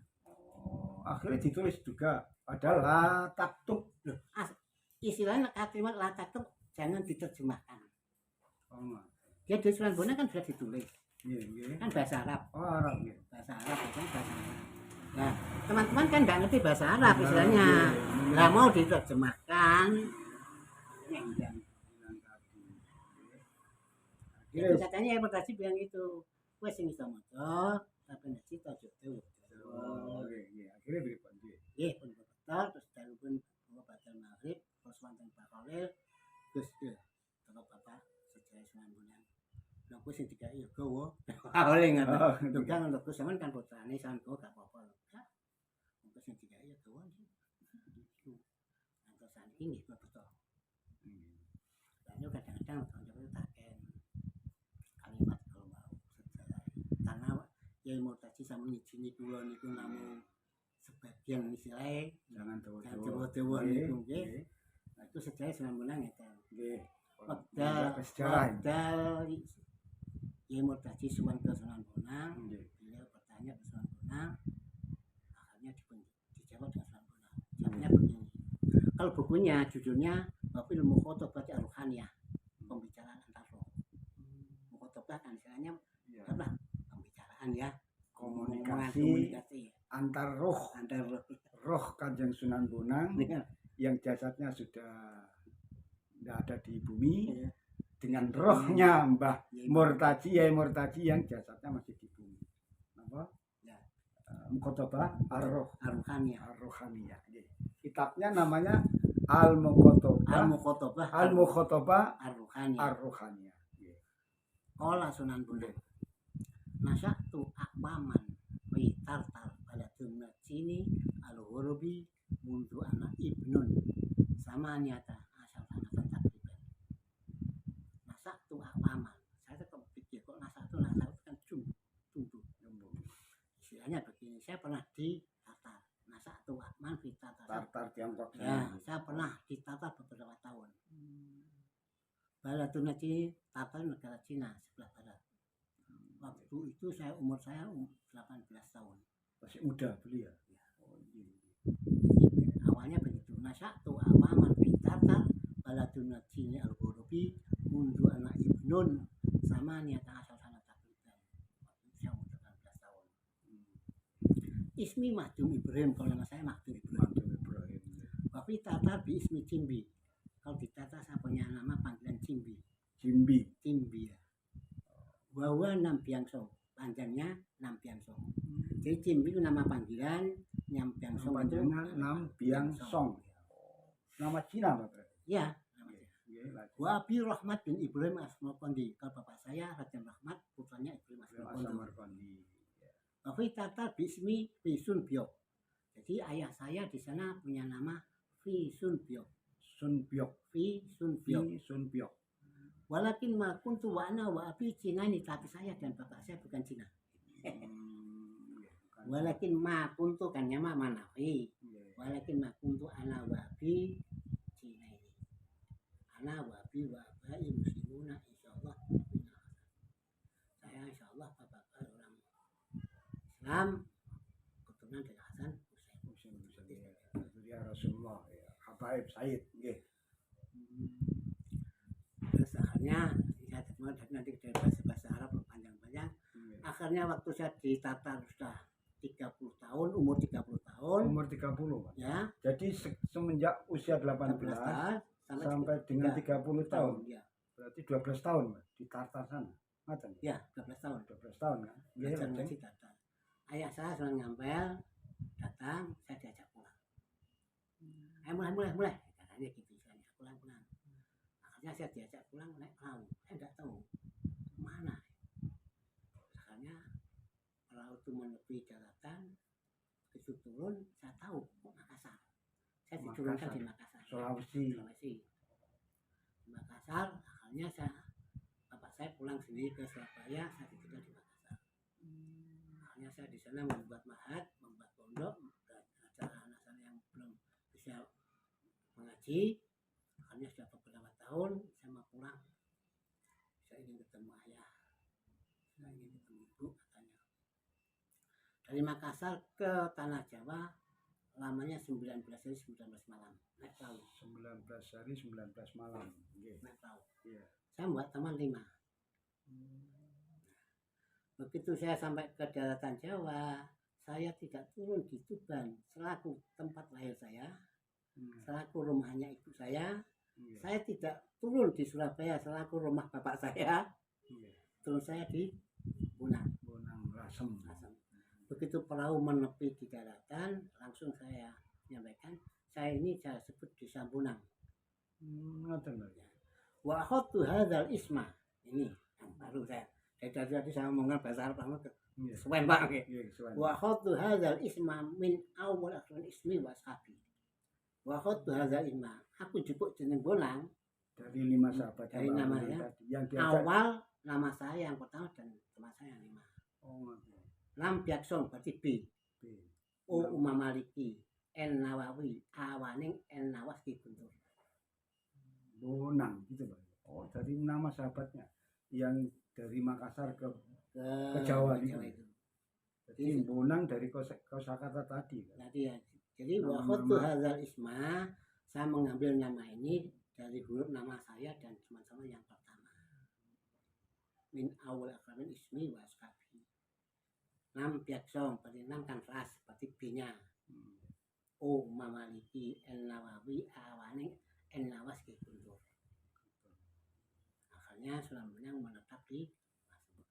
Speaker 1: Akhirnya ditulis juga. Padahal la taktub.
Speaker 3: Istilahnya kalimat la taktub jangan diterjemahkan.
Speaker 1: Oh,
Speaker 3: Dia di Sunan Bonang kan sudah ditulis.
Speaker 1: nggih.
Speaker 3: Kan bahasa Arab.
Speaker 1: Oh, Arab nggih.
Speaker 3: Bahasa Arab bahasa Arab. Nah, teman-teman kan nggak ngerti bahasa Arab istilahnya. Nggak mau diterjemahkan. Ya, enggak. Jadi katanya yang Murtadi bilang itu, gue sing iso maca, tapi nek cita jok dewe.
Speaker 1: Oh, nggih. Akhirnya pripun nggih?
Speaker 3: Nggih, pun betul terus dalipun bawa batal maghrib, terus wonten Pak Khalil, terus ya, kalau Bapak sejarah Sunan Bonang. Lah kuwi sing dikai ya gowo. Oleh ngoten. Tukang untuk sampean kan putrane sampean kok gak apa-apa lho. Engko sing dikai ya gowo iki. Angko saniki nggih betul. Lalu kadang-kadang kanca-kanca taken kalimat kalau mau sejarah. Karena Yai Murtadi sama ngijini kula niku namung sebagian istilahnya
Speaker 1: Jangan
Speaker 3: dawa-dawa niku nggih. Nah itu sejarah Sunan Bonang ngeten.
Speaker 1: Nggih.
Speaker 3: Padahal Yai Murtadi suwan ke Sunan Bonang, beliau bertanya ke Sunan Bonang, akhirnya dijawab dengan Sunan Bonang. Jawabnya begini, kalau bukunya judulnya Wafil Mukhotobati Ar-Ruhaniyah, pembicaraan antar roh. Mukhotobah kan istilahnya apa? Pembicaraan ya,
Speaker 1: Komunikasi antar roh Kanjeng Sunan Bonang yang jasadnya sudah tidak ada di bumi dengan rohnya Mbah Murtadi, Yai Murtadi yang jasadnya masih di bumi. Apa?
Speaker 3: Ya.
Speaker 1: Mukhotobah
Speaker 3: Ar-Ruhaniyah.
Speaker 1: Kitabnya namanya
Speaker 3: Al-Mukhotobah
Speaker 1: Al-Mukhotobah
Speaker 3: Ar-Ruhaniyah.
Speaker 1: Ar-Ruhaniyah.
Speaker 3: Sunan Bonang. Nasyatu akwaman fi tartar baladun sini al-ghurbi mundu anak ibnun sama nyata asal sanatan takriban. Nasyatu akwaman. Saya tetap pikir kok nasyatu kan tumbuh. Istilahnya begini, saya pernah di Tatar. Nasyatu akwaman fi
Speaker 1: Tartar Tiongkok.
Speaker 3: Ya, saya pernah di Tatar beberapa tahun. Baladun sini Tatar negara Cina sebelah barat. Waktu itu umur saya 18 tahun.
Speaker 1: Masih muda beliau.
Speaker 3: Awalnya begitu. Nasyatu awaman fitartar baladun sini al-ghurbi mundu anak ibnun sama niata asal sana takriban. Waktu saya umur 18 tahun. Ismi Mahdum Ibrahim, kalau nama saya Mahdum Ibrahim. Tapi tatar bi ismi Cimbi. Kalau ditata saya punya nama panggilan Cimbi ya. Bahwa Nampiangsong, panjangnya Nampiangsong. Jadi Cimbi itu nama panggilan, Nampiangsong itu
Speaker 1: Nampiangsong. Nama Cina Bapak.
Speaker 3: Ya, namanya. Wa Abi Rahmat bin Ibrahim Asmakondi. Kalau bapak saya Raden Rahmat, putranya Ibrahim Asmakondi. Tapi tata bismi Fisun Biok. Jadi ayah saya di sana punya nama Fisun Biok. Fisun Biok. Walakin ma kuntu wa ana wa abi Cina ini, tapi saya dan bapak saya bukan Cina. Walakin ma kuntu kan nyama Manafi. Walakin ma kuntu ana wa abi Cina ini. Ana wa abi wa abai muslimuna insyaallah. Saya insyaallah bapak orang Islam, keturunan dari Hasan Husain.
Speaker 1: Ya Rasulullah, Habaib Said, nggih.
Speaker 3: Terus akhirnya saya ketemu nanti dari bahasa Arab panjang-panjang. Akhirnya waktu saya di Tatar sudah 30 tahun, umur 30 tahun.
Speaker 1: Umur 30, Pak.
Speaker 3: Ya.
Speaker 1: Jadi semenjak usia 18
Speaker 3: tahun
Speaker 1: sampai dengan 30 tahun.
Speaker 3: Ya.
Speaker 1: Berarti 12 tahun, Pak, di Tatar sana. Ngoten.
Speaker 3: Ya, 12 tahun.
Speaker 1: 12 tahun kan. Nggih,
Speaker 3: Belajar
Speaker 1: Lajeng.
Speaker 3: ngaji datang. Ayah saya sudah ngampel, datang, saya diajak pulang. Ayo mulai. Katanya gitu, saya pulang. Akhirnya saya diajak pulang naik perahu. Saya nggak tahu mana. Akhirnya perahu itu menepi daratan, begitu turun, saya tahu Makassar. Saya diturunkan di Makassar.
Speaker 1: Sulawesi.
Speaker 3: Di Makassar, akhirnya bapak saya pulang sendiri ke Surabaya, saya ditinggal di Makassar. Akhirnya saya di sana membuat mahat, membuat pondok, dan acara anak saya yang belum bisa mengaji. Akhirnya sudah beberapa tahun saya mau pulang. Saya ingin ketemu ayah, saya ingin ketemu ibu, katanya. Dari Makassar ke Tanah Jawa lamanya 19 hari 19 malam naik perahu.
Speaker 1: 19 hari 19 malam. Nggih.
Speaker 3: Naik perahu.
Speaker 1: Iya.
Speaker 3: Saya buat taman 5. Begitu saya sampai ke daratan Jawa, saya tidak turun di Tuban selaku tempat lahir saya, selaku rumahnya ibu saya.
Speaker 1: Iya.
Speaker 3: Saya tidak turun di Surabaya selaku rumah bapak saya.
Speaker 1: Iya.
Speaker 3: Turun saya di Bonang.
Speaker 1: Bonang Lasem.
Speaker 3: Begitu perahu menepi di daratan, langsung saya menyampaikan, saya sebut desa Bonang.
Speaker 1: Ngoten lho.
Speaker 3: Wa khottu hadzal isma. Ini yang baru saya. Dari tadi saya ngomongin bahasa Arab lama ke
Speaker 1: Iya.
Speaker 3: sesuai banget.
Speaker 1: Iya, kesuwen.
Speaker 3: Wa khottu hadzal isma min awal akhir ismi wa ashabi. Wa khottu hadzal isma. Aku jupuk jeneng Bonang
Speaker 1: Dari 5 sahabat
Speaker 3: dari
Speaker 1: yang
Speaker 3: namanya.
Speaker 1: tadi. Yang diajak.
Speaker 3: Awal nama saya yang pertama dan teman saya yang 5.
Speaker 1: Oh, ngoten.
Speaker 3: Lam Biaksong berarti B.
Speaker 1: B.
Speaker 3: O Umam Maliki. N Nawawi. Awaning N Nawas Ki Guntur.
Speaker 1: Bonang gitu Pak. Oh, dari nama sahabatnya yang dari Makassar ke Jawa itu. Jadi Bonang dari kosakata tadi kan.
Speaker 3: Tadi ya. Jadi
Speaker 1: Nama-
Speaker 3: waktu hadzal isma, saya mengambil nama ini dari huruf nama saya dan teman-teman yang pertama. Min awal akramin ismi wa askabi. Nam Biaksong, berarti nam kan ras, berarti B-nya. O Mamaliki, N Nawawi, Awaning, N Nawas Ki Guntur. Akhirnya Sunan Bonang menetap di Lasem.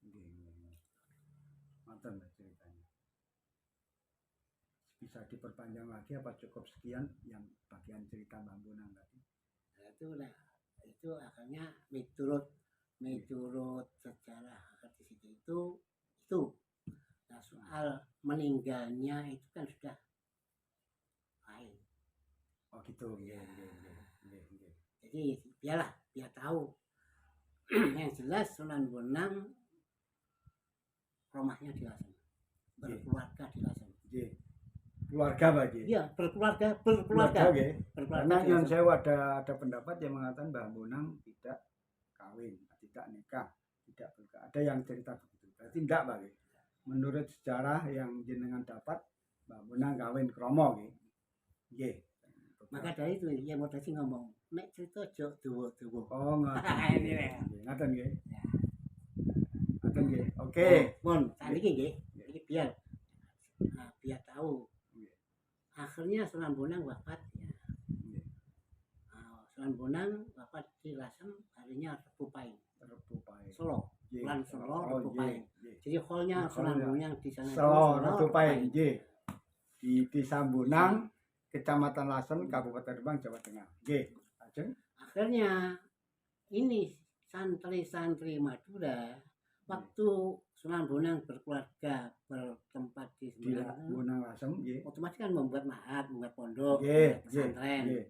Speaker 1: Nggih. Ngoten lah ceritanya. Bisa diperpanjang lagi apa cukup sekian yang bagian cerita Mbah Bonang tadi?
Speaker 3: Nah, itu akhirnya menurut sejarah di situ itu. Nah, soal meninggalnya itu kan sudah lain.
Speaker 1: Oh gitu.
Speaker 3: Ya.
Speaker 1: Nggih.
Speaker 3: Jadi biar tahu. Yang jelas Sunan Bonang rumahnya di Lasem, berkeluarga di Lasem.
Speaker 1: Nggih. Keluarga Pak Ji.
Speaker 3: Iya, berkeluarga.
Speaker 1: Nggih. Karena
Speaker 3: di
Speaker 1: yang
Speaker 3: Lasem.
Speaker 1: saya ada pendapat yang mengatakan Mbah Bonang tidak kawin, tidak nikah, tidak berkah. Ada yang cerita begitu. Berarti enggak Pak Ji. Menurut sejarah yang jenengan dapat Mbah Bonang kawin kromo nggih. Nggih.
Speaker 3: Maka dari itu ya mau tadi ngomong, nek cerita aja dawa-dawa.
Speaker 1: Oh, ngoten.
Speaker 3: Ini ya.
Speaker 1: Ngoten nggih.
Speaker 3: Ya.
Speaker 1: Ngoten nggih. Oke.
Speaker 3: Mon, saat ini nggih. Ini biar tahu. Akhirnya Sunan Bonang wafat ya. Sunan Bonang wafat di Lasem harinya Rebu Pahing,
Speaker 1: Rebu Pahing.
Speaker 3: Solo.
Speaker 1: Nggih.
Speaker 3: Bulan Solo,
Speaker 1: Oh,
Speaker 3: Rebu
Speaker 1: nggih,
Speaker 3: Pahing.
Speaker 1: nggih.
Speaker 3: Jadi hallnya Sunan Bonang di sana. itu
Speaker 1: Solo, Rebu
Speaker 3: Rebu
Speaker 1: Pahing, nggih. Di Desa Bonang, Kecamatan Lasem, Kabupaten Rembang, Jawa Tengah. Nggih. Lajeng
Speaker 3: Akhirnya ini santri-santri Madura waktu Sunan Bonang berkeluarga bertempat di
Speaker 1: di
Speaker 3: Semarang,
Speaker 1: Bonang Lasem, nggih.
Speaker 3: otomatis kan membuat mahat, membuat pondok,
Speaker 1: Nggih,
Speaker 3: membuat
Speaker 1: nggih,
Speaker 3: pesantren.
Speaker 1: nggih.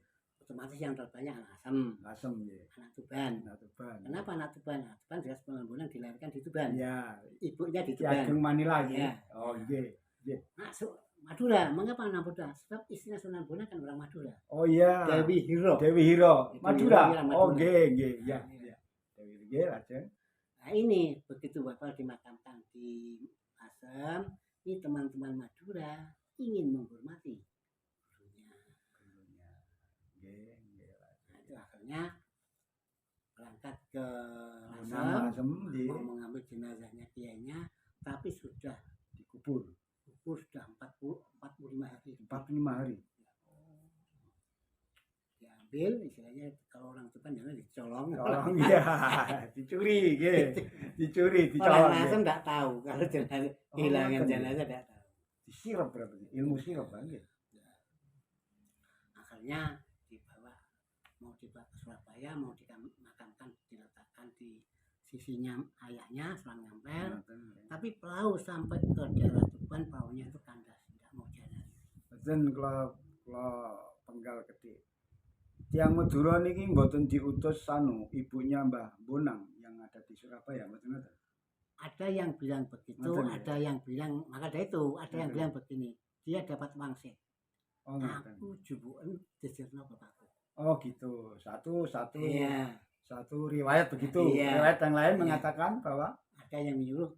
Speaker 3: Otomatis yang terbanyak anak Asem,
Speaker 1: Lasem, nggih.
Speaker 3: anak Tuban.
Speaker 1: Nah, Tuban.
Speaker 3: Kenapa anak Tuban? Anak Tuban jelas Sunan Bonang dilahirkan di Tuban.
Speaker 1: Ya,
Speaker 3: Ibunya di
Speaker 1: Ki
Speaker 3: Tuban.
Speaker 1: Ageng Manila nggih.
Speaker 3: Ya.
Speaker 1: Oh, nggih.
Speaker 3: Masuk Madura. Mengapa anak Madura? Sebab istrinya Sunan Bonang kan orang Madura.
Speaker 1: Oh iya.
Speaker 3: Dewi Hiro.
Speaker 1: Dewi Hiro.
Speaker 3: Itu
Speaker 1: Madura.
Speaker 3: Hiro,
Speaker 1: Oh,
Speaker 3: Madura.
Speaker 1: nggih, nggih. Ya,
Speaker 3: Nah,
Speaker 1: ya. Dewi nggih, lajeng.
Speaker 3: Nah ini begitu bapak dimakamkan di Lasem, ini teman-teman Madura ingin menghormati gurunya.
Speaker 1: Nggih, nggih.
Speaker 3: Nah itu akhirnya berangkat ke
Speaker 1: Bonang
Speaker 3: Lasem,
Speaker 1: Lasem, nggih.
Speaker 3: mau mengambil jenazahnya kiainya, tapi sudah
Speaker 1: Dikubur
Speaker 3: kubur sudah 45 hari.
Speaker 1: 45 hari.
Speaker 3: diambil, istilahnya kalau orang Tuban jangan dicolong.
Speaker 1: Tolong ya, dicuri, nggih. Dicuri,
Speaker 3: Orang
Speaker 1: dicolong.
Speaker 3: langsung enggak tahu kalau jenazah kehilangan
Speaker 1: ngoten.
Speaker 3: jenazah enggak tahu.
Speaker 1: Disirep berarti. Ilmu sirep kan nggih.
Speaker 3: Akhirnya mau dibawa ke Surabaya, mau dimakamkan, diletakkan di sisinya ayahnya Selang Ngampel. Tapi perahu sampai ke daerah Tuban, perahunya itu kandas, tidak mau jalan.
Speaker 1: Mboten kula penggal gede. Tiang Madura niki mboten diutus ibunya Mbah Bonang yang ada di Surabaya, mboten ngoten.
Speaker 3: Ada yang bilang begitu,
Speaker 1: Ngoten ya?
Speaker 3: ada yang bilang, maka dari itu ada yang
Speaker 1: Ngoten.
Speaker 3: bilang begini, dia dapat wangsit.
Speaker 1: Oh, ngoten.
Speaker 3: Aku jubuken dijerno bapakku.
Speaker 1: Oh gitu. Satu
Speaker 3: Iya,
Speaker 1: riwayat begitu.
Speaker 3: Iya.
Speaker 1: Riwayat yang lain
Speaker 3: Iya.
Speaker 1: mengatakan bahwa
Speaker 3: ada yang menyuruh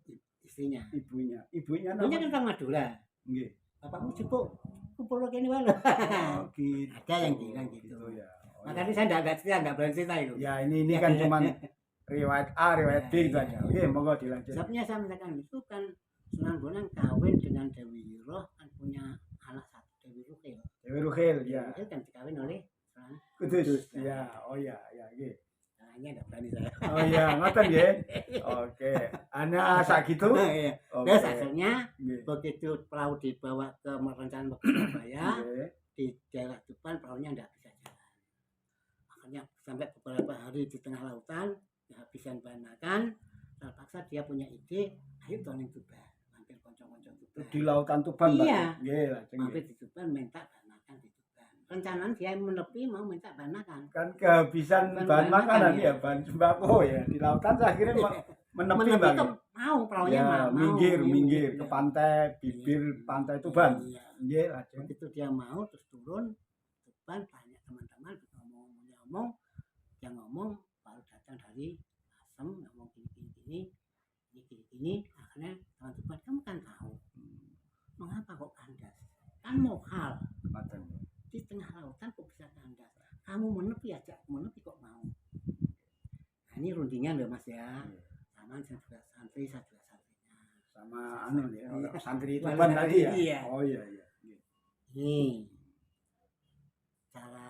Speaker 3: istrinya.
Speaker 1: ibunya
Speaker 3: Ibunya
Speaker 1: namanya
Speaker 3: kan orang Madura.
Speaker 1: nggih.
Speaker 3: Bapakmu jupuk, kumpul kene wae.
Speaker 1: Oh gitu.
Speaker 3: Ada yang bilang gitu.
Speaker 1: ya. Oh,
Speaker 3: Makanya
Speaker 1: iya.
Speaker 3: saya enggak cerita, enggak berani cerita itu.
Speaker 1: Ya ini kan cuman riwayat A, riwayat B gitu aja. Oke, monggo dilanjut.
Speaker 3: Sebabnya saya mengatakan itu kan Sunan Bonang kawin dengan Dewi Wiroh, kan punya anak satu, Dewi Ruhil.
Speaker 1: Dewi Ruhil
Speaker 3: Dewi
Speaker 1: ya.
Speaker 3: Ruhil kan dikawin oleh Sunan
Speaker 1: Kudus.
Speaker 3: kan.
Speaker 1: Ya, oh ya, nggih.
Speaker 3: Caranya enggak berani saya.
Speaker 1: Oh iya, ngoten nggih. Oke. Ana sak gitu.
Speaker 3: Iya.
Speaker 1: Oke.
Speaker 3: Terus akhirnya
Speaker 1: Nggih.
Speaker 3: begitu perahu dibawa ke merencana ke Surabaya,
Speaker 1: Nggih.
Speaker 3: di daerah Tuban perahunya enggak bisa jalan. Makanya sampai beberapa hari di tengah lautan, kehabisan bahan makan, terpaksa dia punya ide, ayo toning Tuban, mampir konco-konco Tuban.
Speaker 1: Di lautan Tuban, Pak.
Speaker 3: Iya.
Speaker 1: Nggih, lajeng
Speaker 3: Mampir
Speaker 1: nggih.
Speaker 3: di Tuban minta bahan makan di Tuban. Rencananya dia menepi mau minta bahan makan.
Speaker 1: Kan kehabisan
Speaker 3: Bahan
Speaker 1: bahan
Speaker 3: makan
Speaker 1: makanan
Speaker 3: ya.
Speaker 1: ya, bahan sembako ya. Di lautan saya akhirnya menepi,
Speaker 3: Menepi
Speaker 1: Bang.
Speaker 3: tuh mau perahunya
Speaker 1: Ya,
Speaker 3: mau.
Speaker 1: minggir
Speaker 3: Iya.
Speaker 1: ke pantai, bibir pantai Tuban.
Speaker 3: Iya.
Speaker 1: Nggih, lajeng.
Speaker 3: Begitu dia mau terus turun Tuban, tanya teman-teman, ngomong, yang ngomong baru datang dari Asem, ngomong gini, akhirnya teman Tuban, kamu kan tahu mengapa kok kandas, kan mohal
Speaker 1: Ngoten.
Speaker 3: di tengah lautan kok bisa kandas, kamu menepi aja, menepi kok mau. Nah ini rundingan loh mas ya, sama saya juga santri, saya juga santrinya.
Speaker 1: Sama anu ya, santri
Speaker 3: Wali
Speaker 1: Tuban
Speaker 3: santri,
Speaker 1: tadi ya.
Speaker 3: iya.
Speaker 1: Oh iya iya. Nggih.
Speaker 3: Nih, cara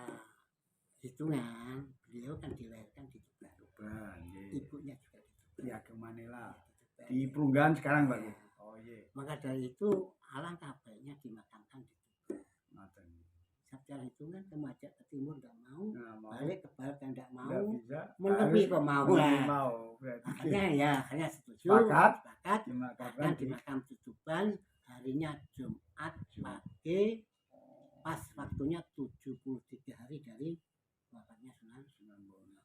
Speaker 3: hitungan, beliau kan dilahirkan di Tuban.
Speaker 1: Tuban, nggih.
Speaker 3: Ibunya juga di Tuban.
Speaker 1: Ya kemana lah.
Speaker 3: Di Tuban.
Speaker 1: Di Prunggan sekarang, Pak. Oh iya.
Speaker 3: Maka dari itu alangkah baiknya dimakamkan di Tuban.
Speaker 1: Ngoten.
Speaker 3: Secara hitungan kamu ajak ke timur nggak mau,
Speaker 1: Nah, mau
Speaker 3: balik ke barat kan nggak mau,
Speaker 1: nggak bisa.
Speaker 3: menepi
Speaker 1: harus
Speaker 3: kok mau.
Speaker 1: mau. Berarti
Speaker 3: Akhirnya setuju,
Speaker 1: Sepakat.
Speaker 3: sepakat
Speaker 1: dimakamkan
Speaker 3: akan
Speaker 1: di
Speaker 3: dimakam di Tuban, harinya Jumat pagi, pas waktunya 73 hari dari wafatnya Sunan.
Speaker 1: Sunan Bonang.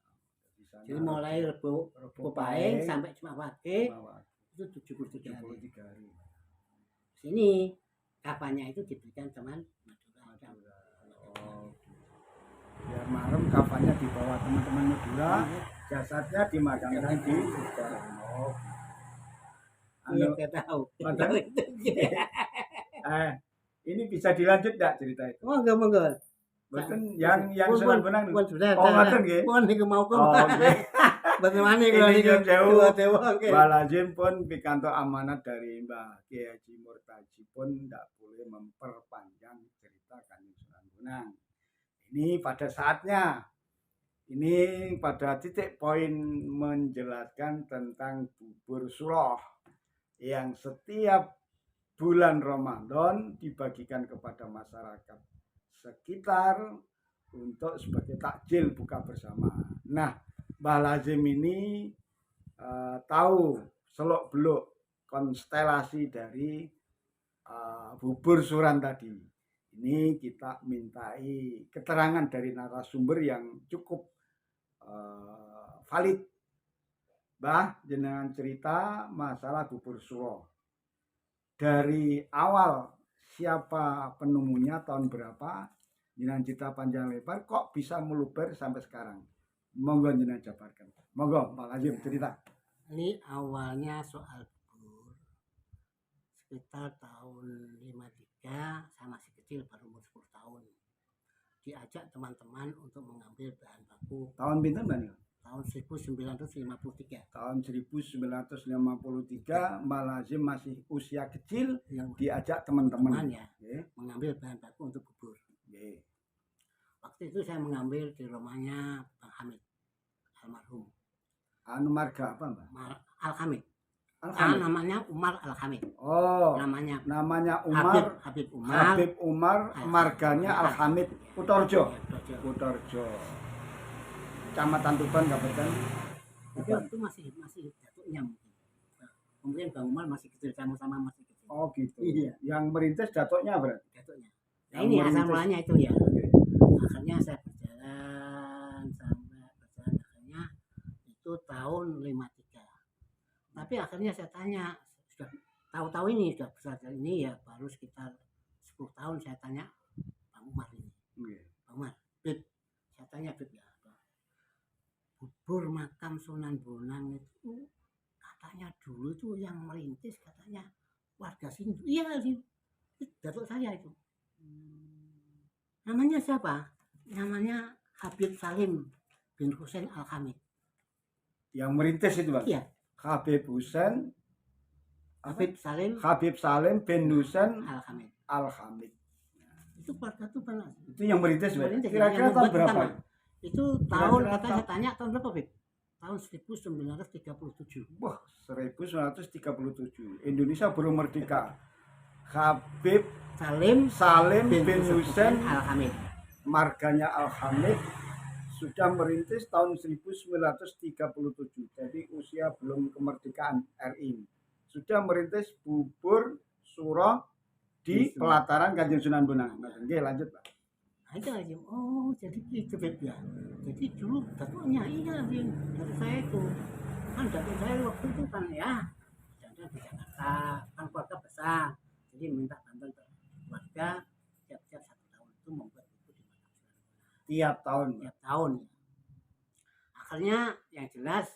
Speaker 1: Di sana
Speaker 3: Jadi mulai Rebo
Speaker 1: Rebo
Speaker 3: Paing
Speaker 1: Paing
Speaker 3: sampai Jumat pagi
Speaker 1: Mawar,
Speaker 3: itu 73 hari.
Speaker 1: 73 hari.
Speaker 3: Sini kapannya itu diberikan teman Madura.
Speaker 1: Madura. Oh. Biar marem kafannya dibawa teman-teman Madura, jasadnya dimakamkan di Tuban. Oh.
Speaker 3: Iya,
Speaker 1: Anu,
Speaker 3: saya tahu.
Speaker 1: Mantap. Ini bisa dilanjut enggak cerita itu?
Speaker 3: Monggo, monggo.
Speaker 1: Boten yang Sunan Bonang.
Speaker 3: Pun sudah.
Speaker 1: Oh, ngoten nggih.
Speaker 3: Pun niku mau kok.
Speaker 1: Oh, nggih.
Speaker 3: Bagaimana
Speaker 1: Ini
Speaker 3: kalau niku
Speaker 1: nyun sewu.
Speaker 3: dewa nggih.
Speaker 1: Mbah Lazim pun pikantuk amanat dari Mbah Kiai Haji Murtaji pun tidak boleh memperpanjang cerita Kanjeng Sunan Bonang. Ini pada saatnya. Ini pada titik poin menjelaskan tentang bubur suroh yang setiap bulan Ramadan dibagikan kepada masyarakat sekitar untuk sebagai takjil buka bersama. Nah, Mbah Lazim ini tahu selok-beluk konstelasi dari bubur suran tadi. Ini kita mintai keterangan dari narasumber yang cukup valid. Mbah, jenengan cerita masalah bubur suroh. Dari awal siapa penemunya, tahun berapa, jenengan cerita panjang lebar, kok bisa meluber sampai sekarang. Monggo jenengan jabarkan. Monggo Pak Lazim cerita.
Speaker 3: Ini awalnya soal bubur. Sekitar tahun 53, saya masih kecil baru umur 10 tahun. Diajak teman-teman untuk mengambil bahan baku
Speaker 1: Tahun pinten Mbak Nil?
Speaker 3: tahun 1953.
Speaker 1: Tahun 1953 Mbak Lazim masih usia kecil,
Speaker 3: Yang
Speaker 1: diajak
Speaker 3: teman
Speaker 1: teman-teman.
Speaker 3: ya
Speaker 1: Nggih,
Speaker 3: mengambil bahan baku untuk bubur.
Speaker 1: nggih.
Speaker 3: Waktu waktu itu saya mengambil di rumahnya Bang Hamid almarhum.
Speaker 1: Anu marga apa, Mbak?
Speaker 3: Al-Hamid.
Speaker 1: Al-Hamid.
Speaker 3: Namanya Umar Al-Hamid.
Speaker 1: Oh,
Speaker 3: Namanya
Speaker 1: Umar.
Speaker 3: Habib Umar.
Speaker 1: Habib Umar, marganya Al-Hamid, Kutorjo.
Speaker 3: Kutorjo.
Speaker 1: Kutorjo. Kecamatan Tuban, Kabupaten
Speaker 3: Tapi
Speaker 1: Tuban.
Speaker 3: itu masih datuknya mungkin. Kemudian Bang Umar masih kecil, sama-sama masih kecil.
Speaker 1: Oh gitu.
Speaker 3: Iya.
Speaker 1: Yang merintis datuknya berarti.
Speaker 3: Datuknya. Nah
Speaker 1: Yang
Speaker 3: ini asal
Speaker 1: merintis.
Speaker 3: mulanya itu ya.
Speaker 1: Oke.
Speaker 3: Akhirnya saya berjalan akhirnya itu tahun 53. Tapi akhirnya saya tanya, sudah tahu-tahu ini sudah besar ini ya baru sekitar 10 tahun saya tanya Bang Umar ini.
Speaker 1: Oke.
Speaker 3: Bang Umar, Bib, saya tanya Bib ya. Bubur makam Sunan Bonang itu katanya dulu itu yang merintis katanya warga sini. Iya sih, datuk saya itu. Namanya siapa? Namanya Habib Salim bin Husain Al-Hamid.
Speaker 1: Yang merintis itu, Bang?
Speaker 3: Iya.
Speaker 1: Habib Husain
Speaker 3: Habib Salim
Speaker 1: bin Husain
Speaker 3: Al-Hamid.
Speaker 1: Al-Hamid.
Speaker 3: Itu keluarga Tuban.
Speaker 1: Itu yang merintis, Bang?
Speaker 3: Merintis,
Speaker 1: Kira-kira
Speaker 3: yang
Speaker 1: tahun
Speaker 3: membuat
Speaker 1: berapa?
Speaker 3: pertama. Itu tahun
Speaker 1: Kira-kira
Speaker 3: katanya saya tanya tahun berapa, Bib? Tahun 1937.
Speaker 1: Wah, 1937. Indonesia baru merdeka. Habib Salim bin Husain
Speaker 3: Al-Hamid.
Speaker 1: marganya Al-Hamid sudah merintis tahun 1937. Jadi usia belum kemerdekaan RI. Sudah merintis bubur surah di pelataran Kanjeng Sunan Bonang. Oke, lanjut, Pak.
Speaker 3: Nah, itu aja. Oh, jadi gitu Beb ya. Jadi dulu datuknya iya sih dari saya itu. Kan datuk saya waktu itu kan ya jalan di Jakarta, kan keluarga besar. Jadi minta bantuan keluarga tiap-tiap 1 tahun itu membuat buku di makam Sunan Bonang.
Speaker 1: Tiap tahun.
Speaker 3: Tiap tahun ya. Akhirnya yang jelas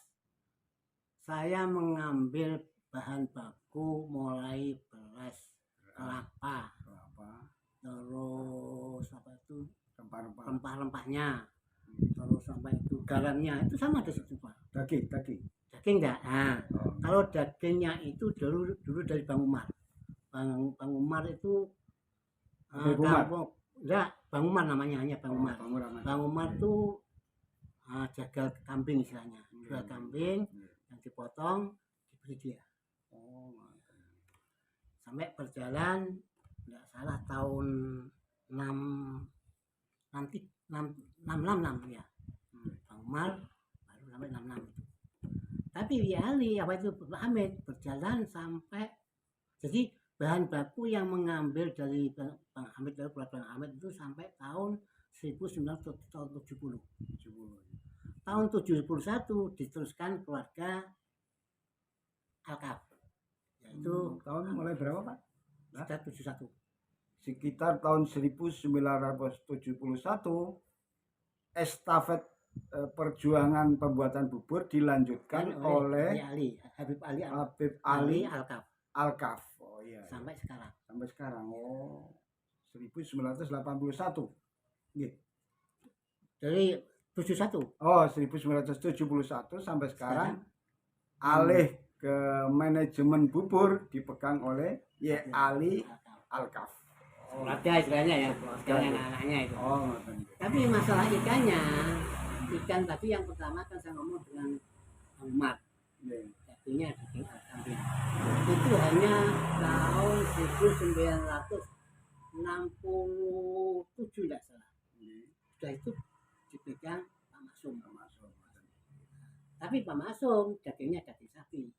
Speaker 3: saya mengambil bahan baku mulai beras, kelapa, terus apa itu rempah-rempahnya, terus sampai itu garamnya itu sama di situ Pak.
Speaker 1: Daging.
Speaker 3: Daging enggak? Nah, kalau dagingnya itu dulu dari Bang Umar. Bang Umar itu enggak, Bang Umar namanya hanya Bang Umar. Bang Umar itu jagal kambing istilahnya. Jual kambing yang dipotong diberi dia. Sampai berjalan enggak salah tahun 666 ya. Bang Umar baru sampai 66 itu. Tapi Ali apa itu Pak Hamid berjalan sampai jadi bahan baku yang mengambil dari Bang Hamid dari Bang Hamid itu sampai tahun 1970. Tahun 71 diteruskan keluarga Al-Kaf. Yaitu
Speaker 1: tahun mulai berapa, Pak?
Speaker 3: sekitar 71.
Speaker 1: Sekitar tahun 1971 estafet perjuangan pembuatan bubur dilanjutkan oleh
Speaker 3: Habib
Speaker 1: Ali
Speaker 3: Al-Kaf
Speaker 1: Al-Kaf. Oh iya.
Speaker 3: sampai sekarang.
Speaker 1: Sampai sekarang. Oh. 1981. Nggih.
Speaker 3: Dari 71.
Speaker 1: Oh, 1971 sampai sekarang alih ke manajemen bubur dipegang oleh Ali Al-Kaf.
Speaker 3: Keluarga istilahnya ya, keluarga anak-anaknya itu.
Speaker 1: Oh,
Speaker 3: tapi masalah ikannya, ikan tadi yang pertama kan saya ngomong dengan Umar. Dagingnya daging kambing. Itu hanya tahun 1967 tidak salah. Sudah itu dipegang Pak Masum. Tapi Pak Masum dagingnya daging sapi.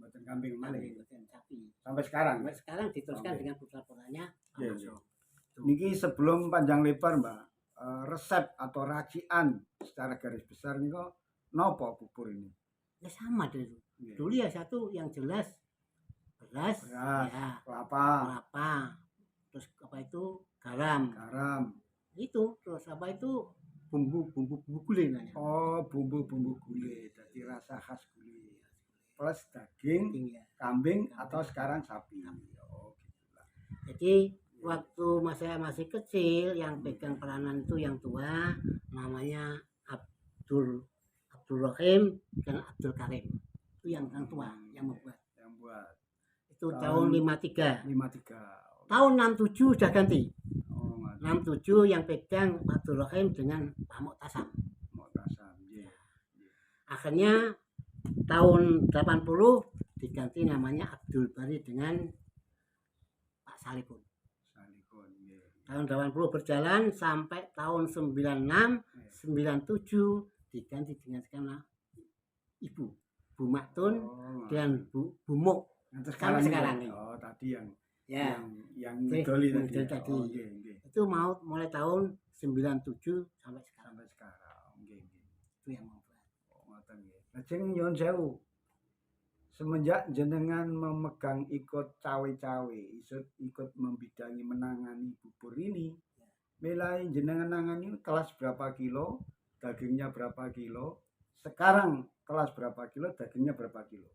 Speaker 1: buatan kambing maling.
Speaker 3: Buatan sapi.
Speaker 1: Sampai sekarang.
Speaker 3: Sampai sekarang diteruskan dengan putra-putranya Pak Masum.
Speaker 1: Niki sebelum panjang lebar, Mbak, resep atau racian secara garis besar ini kok nopo bubur ini?
Speaker 3: Ya sama dulu. Dulu ya satu yang jelas beras ya,
Speaker 1: kelapa,
Speaker 3: terus apa itu garam. Itu terus apa itu bumbu gulai namanya.
Speaker 1: Oh, bumbu gulai. Jadi rasa khas gulai. Plus daging
Speaker 3: Ya.
Speaker 1: kambing atau sekarang sapi. Oh, gitulah.
Speaker 3: Jadi waktu saya masih kecil yang pegang peranan itu yang tua namanya Abdul Rahim dan Abdul Karim. Itu yang tua yang membuat. Itu tahun 53.
Speaker 1: 53.
Speaker 3: Tahun 67 sudah ganti.
Speaker 1: Oh,
Speaker 3: 67 yang pegang Abdul Rahim dengan Pak Muktasam.
Speaker 1: Muktasam. Nggih.
Speaker 3: Akhirnya tahun 80 diganti namanya Abdul Bari dengan Pak Salihun.
Speaker 1: Salihun. Nggih.
Speaker 3: Tahun 80 berjalan sampai tahun 96, 97 diganti dengan sekarang Ibu Bu Maktun
Speaker 1: Oh,
Speaker 3: dan Bu Muk.
Speaker 1: yang
Speaker 3: Sampai sekarang
Speaker 1: ini.
Speaker 3: ini.
Speaker 1: Oh, tadi yang
Speaker 3: Ya,
Speaker 1: yang
Speaker 3: Oke,
Speaker 1: ngidoli
Speaker 3: yang
Speaker 1: tadi.
Speaker 3: ngidoli tadi.
Speaker 1: Oh, nggih, nggih.
Speaker 3: itu mau mulai tahun 97 sampai sekarang.
Speaker 1: Sampai sekarang. Nggih, nggih.
Speaker 3: Itu yang membuat.
Speaker 1: Oh, ngoten nggih. Lajeng nyuwun sewu. Semenjak jenengan memegang ikut cawe-cawe, ikut membidangi menangani bubur ini, mulai jenengan nangani kelas berapa kilo, dagingnya berapa kilo, sekarang kelas berapa kilo, dagingnya berapa kilo.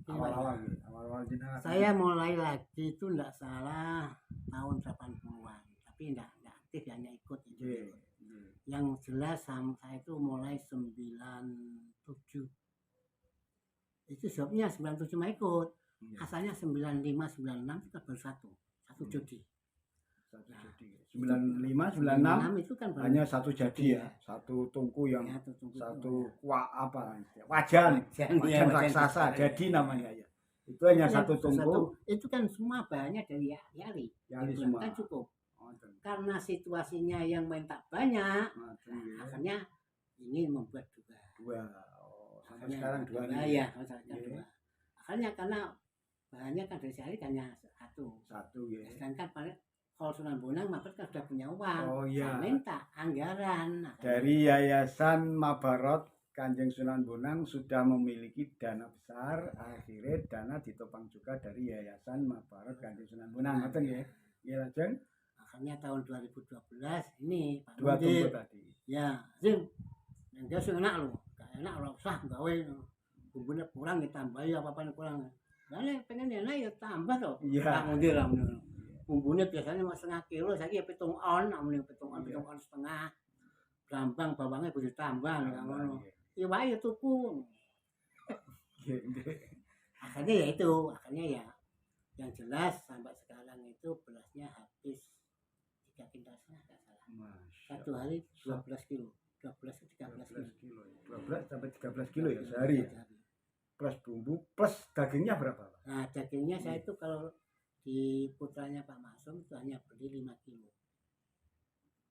Speaker 1: Awal-awal jenengan.
Speaker 3: Saya mulai lagi itu enggak salah tahun 80-an, tapi enggak aktif, hanya ikut itu.
Speaker 1: Nggih, nggih.
Speaker 3: Yang jelas saya itu mulai 97. Itu sebabnya 97 mah ikut.
Speaker 1: Iya.
Speaker 3: Asalnya 95 96 itu kan baru satu jodi.
Speaker 1: Satu jadi 95 96
Speaker 3: itu kan baru
Speaker 1: hanya satu jadi ya, satu tungku yang
Speaker 3: ya, tunggu-
Speaker 1: satu apa wajan
Speaker 3: ya, wajan
Speaker 1: raksasa
Speaker 3: besar.
Speaker 1: jadi namanya ya. Itu hanya
Speaker 3: Ya,
Speaker 1: satu tungku
Speaker 3: itu kan semua bahannya dari Yali.
Speaker 1: Yali
Speaker 3: Itu
Speaker 1: semua.
Speaker 3: kan cukup.
Speaker 1: Oh, ten-
Speaker 3: Karena situasinya yang main tak banyak,
Speaker 1: nah, ten- ya.
Speaker 3: akhirnya ini membuat dua.
Speaker 1: Dua. Oh, sampai
Speaker 3: Akhirnya
Speaker 1: sekarang dua nih.
Speaker 3: ya, sekarang
Speaker 1: Iya.
Speaker 3: dua. Akhirnya karena bahannya kan dari Yali hanya satu.
Speaker 1: Satu ya.
Speaker 3: Sedangkan kalau Sunan Bonang Mabet kan sudah punya uang.
Speaker 1: Oh, iya.
Speaker 3: Saya minta anggaran.
Speaker 1: Dari Yayasan Mabarot Kanjeng Sunan Bonang sudah memiliki dana besar, akhirnya dana ditopang juga dari Yayasan Mabarot Kanjeng Sunan Bonang. Ngoten ya. Iya, Lajeng.
Speaker 3: Akhirnya tahun 2012 ini Pak
Speaker 1: Dua
Speaker 3: Nudi,
Speaker 1: tungku tadi.
Speaker 3: ya Zim, yang dia sih enak loh, gak enak orang usah gawe bumbunya kurang ditambahi apa kurang. Nah, pengen enak ya tambah toh.
Speaker 1: Iya.
Speaker 3: Pak Nudi lah. Bumbunya biasanya mas setengah kilo, saya kira petung on, petung on setengah. Gampang bawangnya kudu tambah nih ngono. Iya wae ya tuku. Akhirnya ya itu, akhirnya ya yang jelas sampai sekarang itu berasnya habis 3 kintal setengah nggak salah. Satu hari 12 kilo, 12 ke 13 kilo.
Speaker 1: 12 sampai 13 kilo ya sehari. Plus bumbu, plus dagingnya berapa, Pak?
Speaker 3: Nah dagingnya saya itu kalau di putranya Pak Maksum itu hanya beli 5 kilo.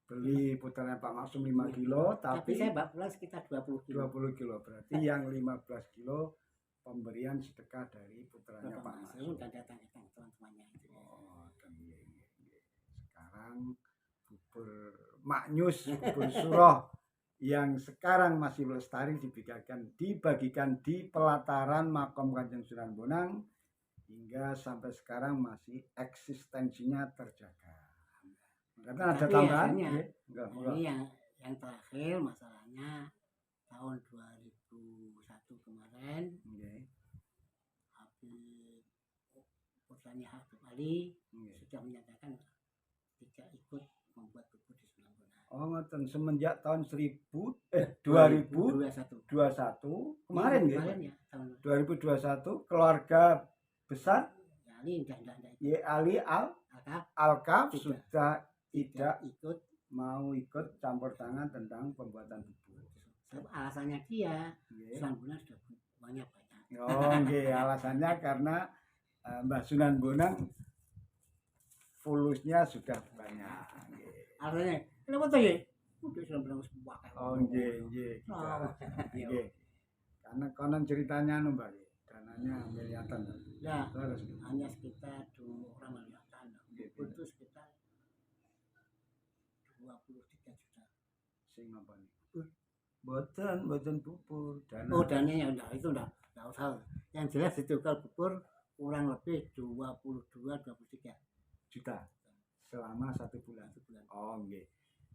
Speaker 1: Beli putarnya Pak Maksum 5 kilo,
Speaker 3: Tapi
Speaker 1: tapi
Speaker 3: saya bawa pulang sekitar 20 kilo.
Speaker 1: 20 kilo. Berarti yang 15 kilo pemberian sedekah dari putranya Pak Maksum.
Speaker 3: Dan datang-datang teman-temannya itu.
Speaker 1: Oh, dan iya. Sekarang bubur Maknyus, bubur Suroh yang sekarang masih lestari dibagikan di pelataran makam Kanjeng Sunan Bonang hingga sampai sekarang masih eksistensinya terjaga. Karena ada
Speaker 3: Tapi
Speaker 1: tambahan,
Speaker 3: akhirnya,
Speaker 1: ya? Enggak.
Speaker 3: Ini yang terakhir masalahnya tahun 2001 kemarin
Speaker 1: Nggih,
Speaker 3: Habib putranya Habib Ali
Speaker 1: nggih.
Speaker 3: sudah menyatakan tidak ikut membuat bubur di Sunan Bonang.
Speaker 1: Oh, ngoten semenjak tahun 2021
Speaker 3: 2021
Speaker 1: kemarin nggih.
Speaker 3: kemarin ya tahun
Speaker 1: 2021 keluarga besar
Speaker 3: ya, ini enggak
Speaker 1: Ye Ali
Speaker 3: Alkaf
Speaker 1: Alkaf
Speaker 3: Tidak.
Speaker 1: sudah tidak
Speaker 3: ikut.
Speaker 1: mau ikut campur tangan tentang pembuatan bubur.
Speaker 3: Sebab alasannya dia
Speaker 1: Nggih.
Speaker 3: Sunan Bonang sudah banyak.
Speaker 1: Oh, nggih, alasannya karena Mbah Sunan Bonang fulusnya sudah banyak. Nggih.
Speaker 3: Alasannya kenapa tuh ya? Udah Sunan Bonang semua.
Speaker 1: Oh, nggih, nggih. Nggih. Karena konon ceritanya anu, Mbak. Dananya miliaran.
Speaker 3: Ya,
Speaker 1: Terus
Speaker 3: hanya sekitar 2 orang miliaran. Bubur itu sekitar 23 juta.
Speaker 1: sing apa nih? Boten bubur. Dana.
Speaker 3: Oh, dananya enggak, itu enggak usah. Yang jelas itu kalau bubur kurang lebih 23
Speaker 1: juta selama 1 bulan.
Speaker 3: sebulan.
Speaker 1: Oh, nggih.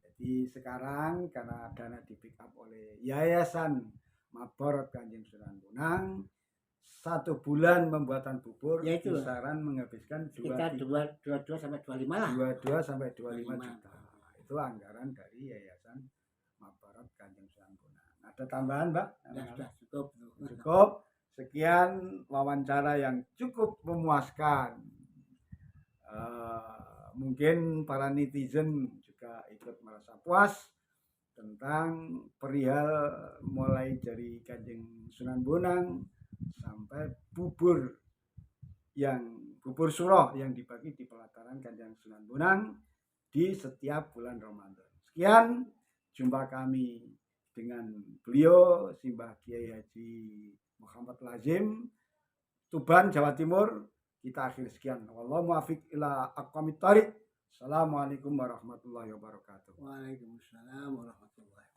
Speaker 1: Jadi sekarang karena dana di pick up oleh Yayasan Mabarot Kanjeng Sunan Bonang, 1 bulan pembuatan bubur
Speaker 3: Ya, itu.
Speaker 1: kisaran menghabiskan
Speaker 3: Sekitar 22 sampai 25 lah.
Speaker 1: 22 sampai 25
Speaker 3: 25.
Speaker 1: juta. Itu anggaran dari Yayasan Mabarot Kanjeng Sunan Bonang. Ada tambahan, Mbak?
Speaker 3: Ya, sudah cukup.
Speaker 1: Cukup. Sekian wawancara yang cukup memuaskan. mungkin para netizen juga ikut merasa puas tentang perihal mulai dari Kanjeng Sunan Bonang sampai bubur surah yang dibagi di pelataran Kanjeng Sunan Bonang di setiap bulan Ramadan. Sekian jumpa kami dengan beliau Simbah Kiai Haji Muhammad Lazim, Tuban, Jawa Timur. Kita akhir sekian. Wallahu muwaffiq ila aqwamit thoriq. Assalamualaikum warahmatullahi wabarakatuh.
Speaker 3: Waalaikumsalam warahmatullahi